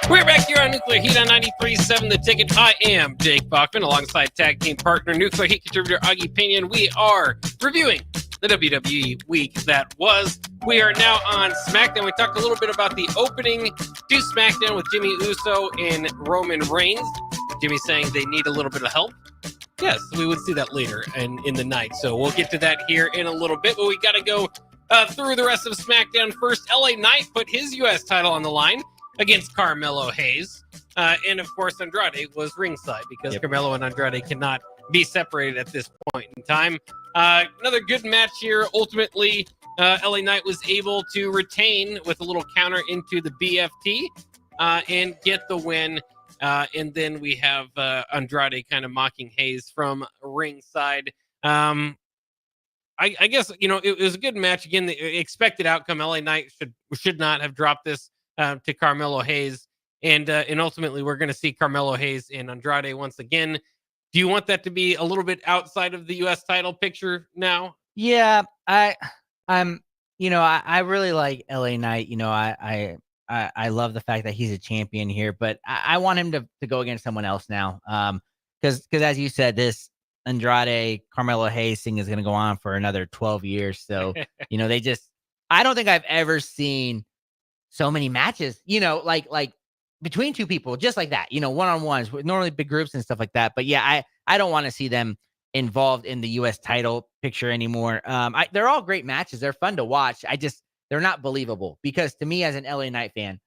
We're back here on Nuclear Heat on 93.7 The Ticket. I am Jake Bachman alongside tag team partner, Nuclear Heat contributor Augie Pinion. We are reviewing the WWE week that was. We are now on SmackDown. We talked a little bit about the opening to SmackDown with Jimmy Uso and Roman Reigns. Jimmy saying they need a little bit of help. Yes, we would see that later in the night. So we'll get to that here in a little bit, but we got to go through the rest of SmackDown first. LA Knight put his U.S. title on the line against Carmelo Hayes. And, of course, Andrade was ringside because Carmelo and Andrade cannot be separated at this point in time. Another good match here. Ultimately, LA Knight was able to retain with a little counter into the BFT. and get the win. And then we have Andrade kind of mocking Hayes from ringside. I guess, it was a good match. Again, the expected outcome, LA Knight should not have dropped this to Carmelo Hayes. And ultimately, we're going to see Carmelo Hayes and Andrade once again. Do you want that to be a little bit outside of the U.S. title picture now? Yeah, I really like LA Knight. I love the fact that he's a champion here, but I want him to go against someone else now. Because as you said, this Andrade Carmelo Hayes thing is going to go on for another 12 years. So, I don't think I've ever seen so many matches, like between two people, just like that, one-on-ones, normally big groups and stuff like that. But yeah, I don't want to see them involved in the U.S. title picture anymore. They're all great matches. They're fun to watch. They're not believable because to me as an LA Knight fan,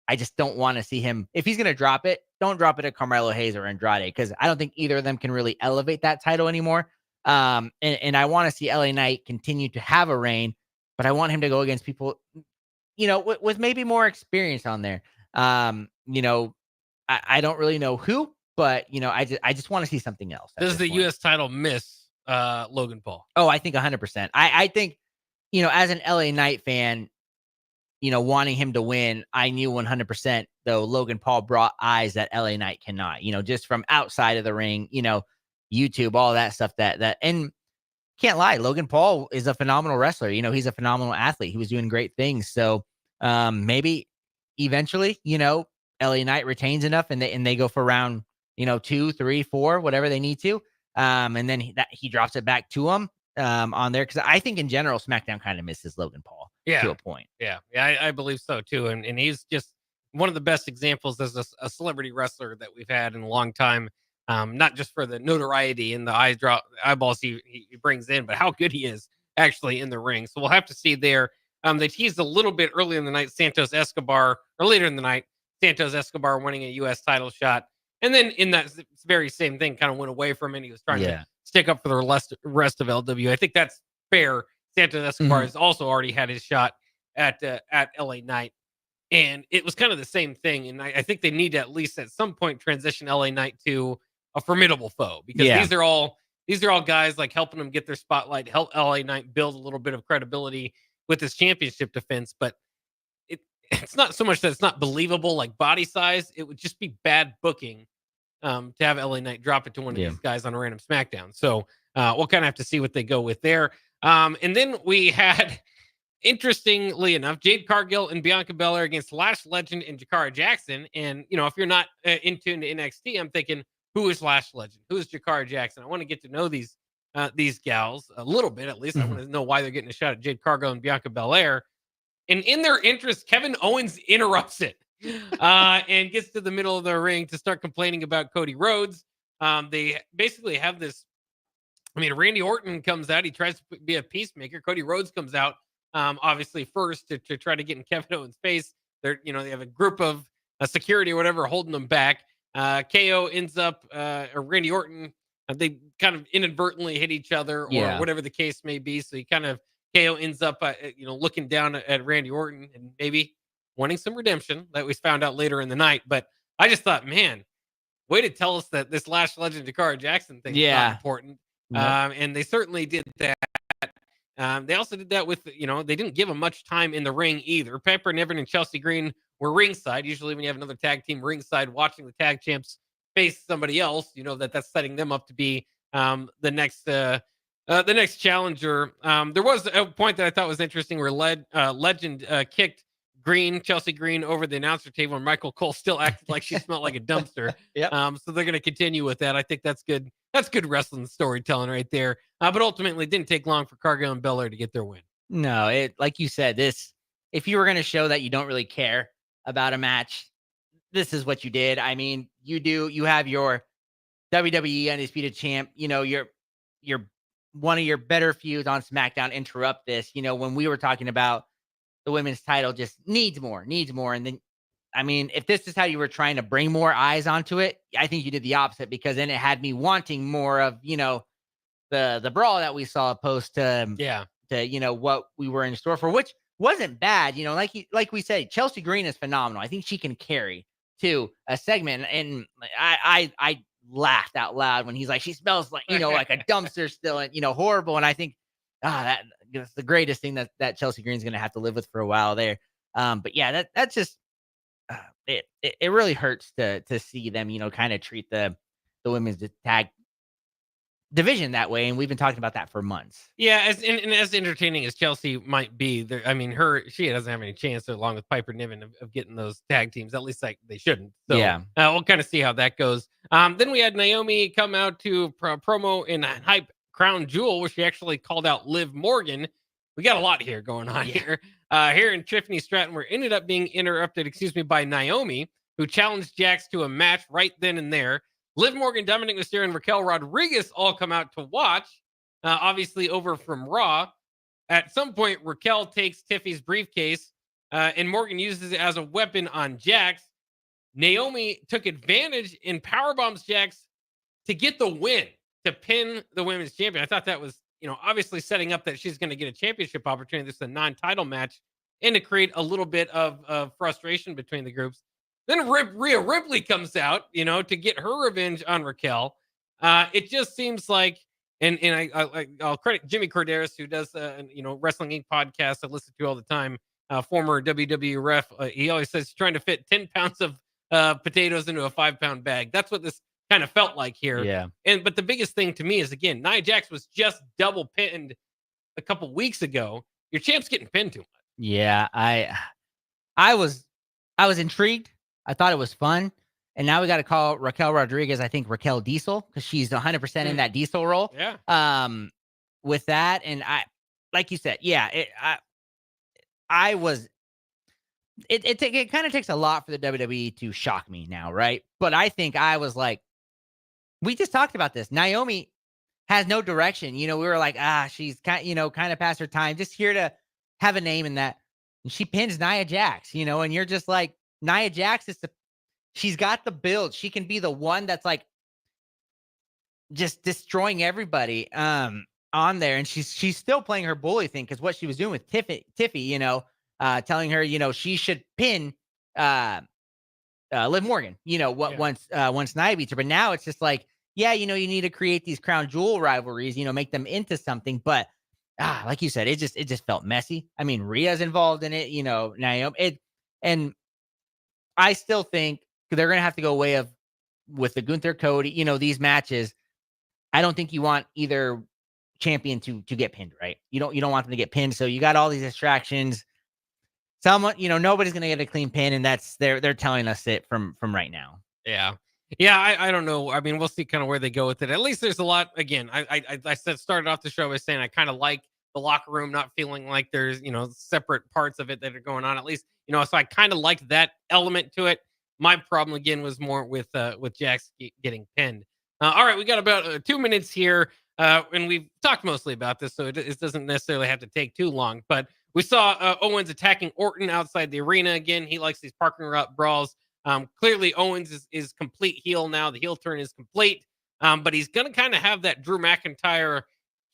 I just don't want to see him. If he's going to drop it, don't drop it at Carmelo Hayes or Andrade because I don't think either of them can really elevate that title anymore. And I want to see LA Knight continue to have a reign, but I want him to go against people, with maybe more experience on there. I don't really know who, but I just want to see something else. Does the U.S. title miss Logan Paul? Oh, I think 100%. I think, as an LA Knight fan, wanting him to win, I knew 100% though Logan Paul brought eyes that LA Knight cannot, just from outside of the ring, YouTube, all that stuff and can't lie, Logan Paul is a phenomenal wrestler. He's a phenomenal athlete. He was doing great things. So maybe eventually, LA Knight retains enough and they go for round, 2, 3, 4, whatever they need to. And then he drops it back to him on there. Cause I think in general, SmackDown kind of misses Logan Paul to a point. Yeah. I believe so too. And he's just one of the best examples as a celebrity wrestler that we've had in a long time. Not just for the notoriety and the eyeballs he brings in, but how good he is actually in the ring. So we'll have to see there. They teased a little bit earlier in the night, later in the night, Santos Escobar winning a U.S. title shot. And then in that very same thing, kind of went away from it. He was trying to stick up for the rest of LW. I think that's fair. Santos Escobar has also already had his shot at LA Knight. And it was kind of the same thing. And I think they need to at least at some point transition LA Knight to a formidable foe because these are all guys like helping them get their spotlight, help LA Knight build a little bit of credibility with his championship defense. But it's not so much that it's not believable like body size. It would just be bad booking to have LA Knight drop it to one of these guys on a random SmackDown. So we'll kind of have to see what they go with there. And then we had, interestingly enough, Jade Cargill and Bianca Belair against Lash Legend and Jakara Jackson. And, if you're not in tune to NXT, I'm thinking, who is Lash Legend? Who is Jakara Jackson? I want to get to know these gals a little bit, at least. I want to know why they're getting a shot at Jade Cargill and Bianca Belair. And in their interest, Kevin Owens interrupts it and gets to the middle of the ring to start complaining about Cody Rhodes. They basically have this. Randy Orton comes out. He tries to be a peacemaker. Cody Rhodes comes out, obviously first to try to get in Kevin Owens' face. They have a group of security or whatever holding them back. KO ends up, or Randy Orton, they kind of inadvertently hit each other or whatever the case may be. So KO ends up, looking down at Randy Orton and maybe wanting some redemption that we found out later in the night. But I just thought, man, way to tell us that this Lash Legend Jakara Jackson thing is not important. And they certainly did that. They also did that with, they didn't give him much time in the ring either. Pepper Niven and Chelsea Green were ringside. Usually when you have another tag team ringside watching the tag champs face somebody else, that's setting them up to be the next challenger. There was a point that I thought was interesting where Legend kicked Chelsea Green over the announcer table, and Michael Cole still acted like she smelled like a dumpster. So they're going to continue with that. I think that's good. That's good wrestling storytelling right there. But ultimately, it didn't take long for Cargill and Belair to get their win. No, like you said, if you were going to show that you don't really care about a match, this is what you did. You have your WWE Undisputed Champ, your one of your better feuds on SmackDown interrupt this, when we were talking about the women's title just needs more. And then, if this is how you were trying to bring more eyes onto it, I think you did the opposite because then it had me wanting more of, the brawl that we saw post to what we were in store for, which wasn't bad. You know, like we said, Chelsea Green is phenomenal. I think she can carry to a segment, and I laughed out loud when he's like, she smells like, you know, like a dumpster still, and, you know, horrible. And I think that's the greatest thing that Chelsea Green's going to have to live with for a while there. But yeah, that's just it really hurts to see them, you know, kind of treat the women's tag division that way, and we've been talking about that for months. Yeah, as entertaining as Chelsea might be, I mean, she doesn't have any chance, along with Piper Niven, of getting those tag teams. At least like they shouldn't. So Yeah. we'll kind of see how that goes. Then we had Naomi come out to promo in Hype Crown Jewel, where she actually called out Liv Morgan. We got a lot here going on here. Here in Tiffany Stratton, where ended up being interrupted, by Naomi, who challenged Jax to a match right then and there. Liv Morgan, Dominic Mysterio, and Raquel Rodriguez all come out to watch, obviously over from Raw. At some point, Raquel takes Tiffy's briefcase, and Morgan uses it as a weapon on Jax. Naomi took advantage and powerbombs Jax to get the win, to pin the women's champion. I thought that was, you know, obviously setting up that she's going to get a championship opportunity. This is a non-title match, and to create a little bit of frustration between the groups. Then Rhea Ripley comes out, you know, to get her revenge on Raquel. It just seems like, and I'll credit Jimmy Corderas, who does Wrestling Inc. podcast I listen to all the time, former WWE ref. He always says he's trying to fit 10 pounds of potatoes into a 5-pound bag. That's what this kind of felt like here. Yeah. But the biggest thing to me is, again, Nia Jax was just double pinned a couple weeks ago. Your champ's getting pinned too much. Yeah, I was intrigued. I thought it was fun. And now we got to call Raquel Rodriguez, I think, Raquel Diesel, because she's 100% in that Diesel role. Yeah. With that, and I, like you said, yeah, it kind of takes a lot for the WWE to shock me now, right? But I think I was like, we just talked about this. Naomi has no direction. You know, we were like, she's kind of past her time, just here to have a name in that. And she pins Nia Jax, you know, and you're just like, Nia Jax she's got the build. She can be the one that's like just destroying everybody on there. And she's still playing her bully thing, because what she was doing with Tiffy, you know, telling her, you know, she should pin Liv Morgan, you know, once Nia beats her. But now it's just like, yeah, you know, you need to create these crown jewel rivalries, you know, make them into something. But like you said, it just felt messy. I mean, Rhea's involved in it, you know, Naomi, and I still think they're going to have to go with the Gunther Cody, you know, these matches. I don't think you want either champion to get pinned, right? You don't want them to get pinned. So you got all these distractions. Someone, you know, nobody's going to get a clean pin, and they're telling us it from right now. Yeah. Yeah, I don't know. I mean, we'll see kind of where they go with it. At least there's a lot. Again, I started off the show by saying I kind of like the locker room not feeling like there's, you know, separate parts of it that are going on. At least, you know, so I kind of liked that element to it. My problem again was more with Jax getting pinned. All right, we got about 2 minutes here, and we've talked mostly about this, so it doesn't necessarily have to take too long. But we saw Owens attacking Orton outside the arena again. He likes these parking lot brawls. Clearly, Owens is complete heel now. The heel turn is complete, but he's going to kind of have that Drew McIntyre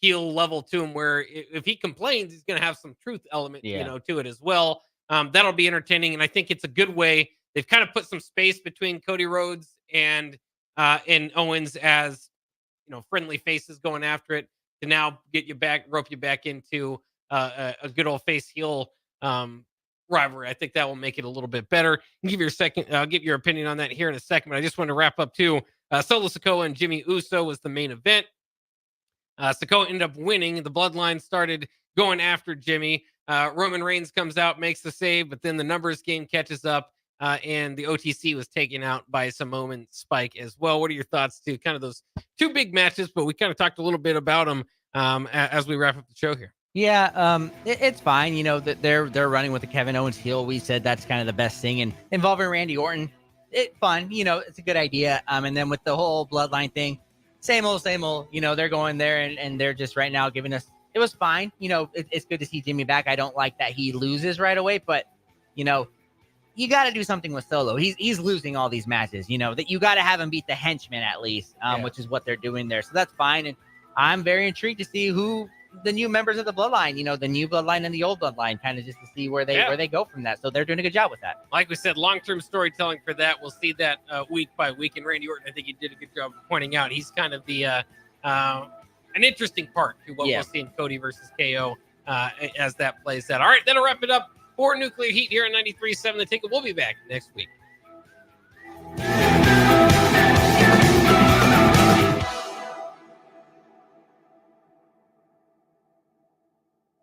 heel level to him, where if he complains, he's going to have some truth element, you know, to it as well. That'll be entertaining, and I think it's a good way. They've kind of put some space between Cody Rhodes and Owens as, you know, friendly faces going after it to now rope you back into a good old face heel rivalry. I think that will make it a little bit better. I'll give your opinion on that here in a second, but I just want to wrap up too. Solo Sikoa and Jimmy Uso was the main event. Sikoa ended up winning. The Bloodline started going after Jimmy. Roman Reigns comes out, makes the save, but then the numbers game catches up, and the OTC was taken out by Samoa and Spike as well. What are your thoughts to kind of those two big matches? But we kind of talked a little bit about them as we wrap up the show here. Yeah, it's fine. You know, that they're running with the Kevin Owens heel. We said that's kind of the best thing, and involving Randy Orton, it's fun. You know, it's a good idea. And then with the whole Bloodline thing, same old. You know, they're going there and they're just right now giving us. It was fine. You know, it's good to see Jimmy back. I don't like that he loses right away, but you know, you got to do something with Solo. He's losing all these matches. You know that you got to have him beat the henchman at least, which is what they're doing there. So that's fine. And I'm very intrigued to see who the new members of the bloodline, the new bloodline and the old bloodline, kind of just to see where they go from that. So they're doing a good job with that. Like we said, long-term storytelling for that. We'll see that week by week. And Randy Orton, I think he did a good job of pointing out he's kind of the an interesting part to what we'll see in Cody versus KO as that plays out. All right, that'll wrap it up for Nuclear Heat here on 93.7 The Ticket. We'll be back next week.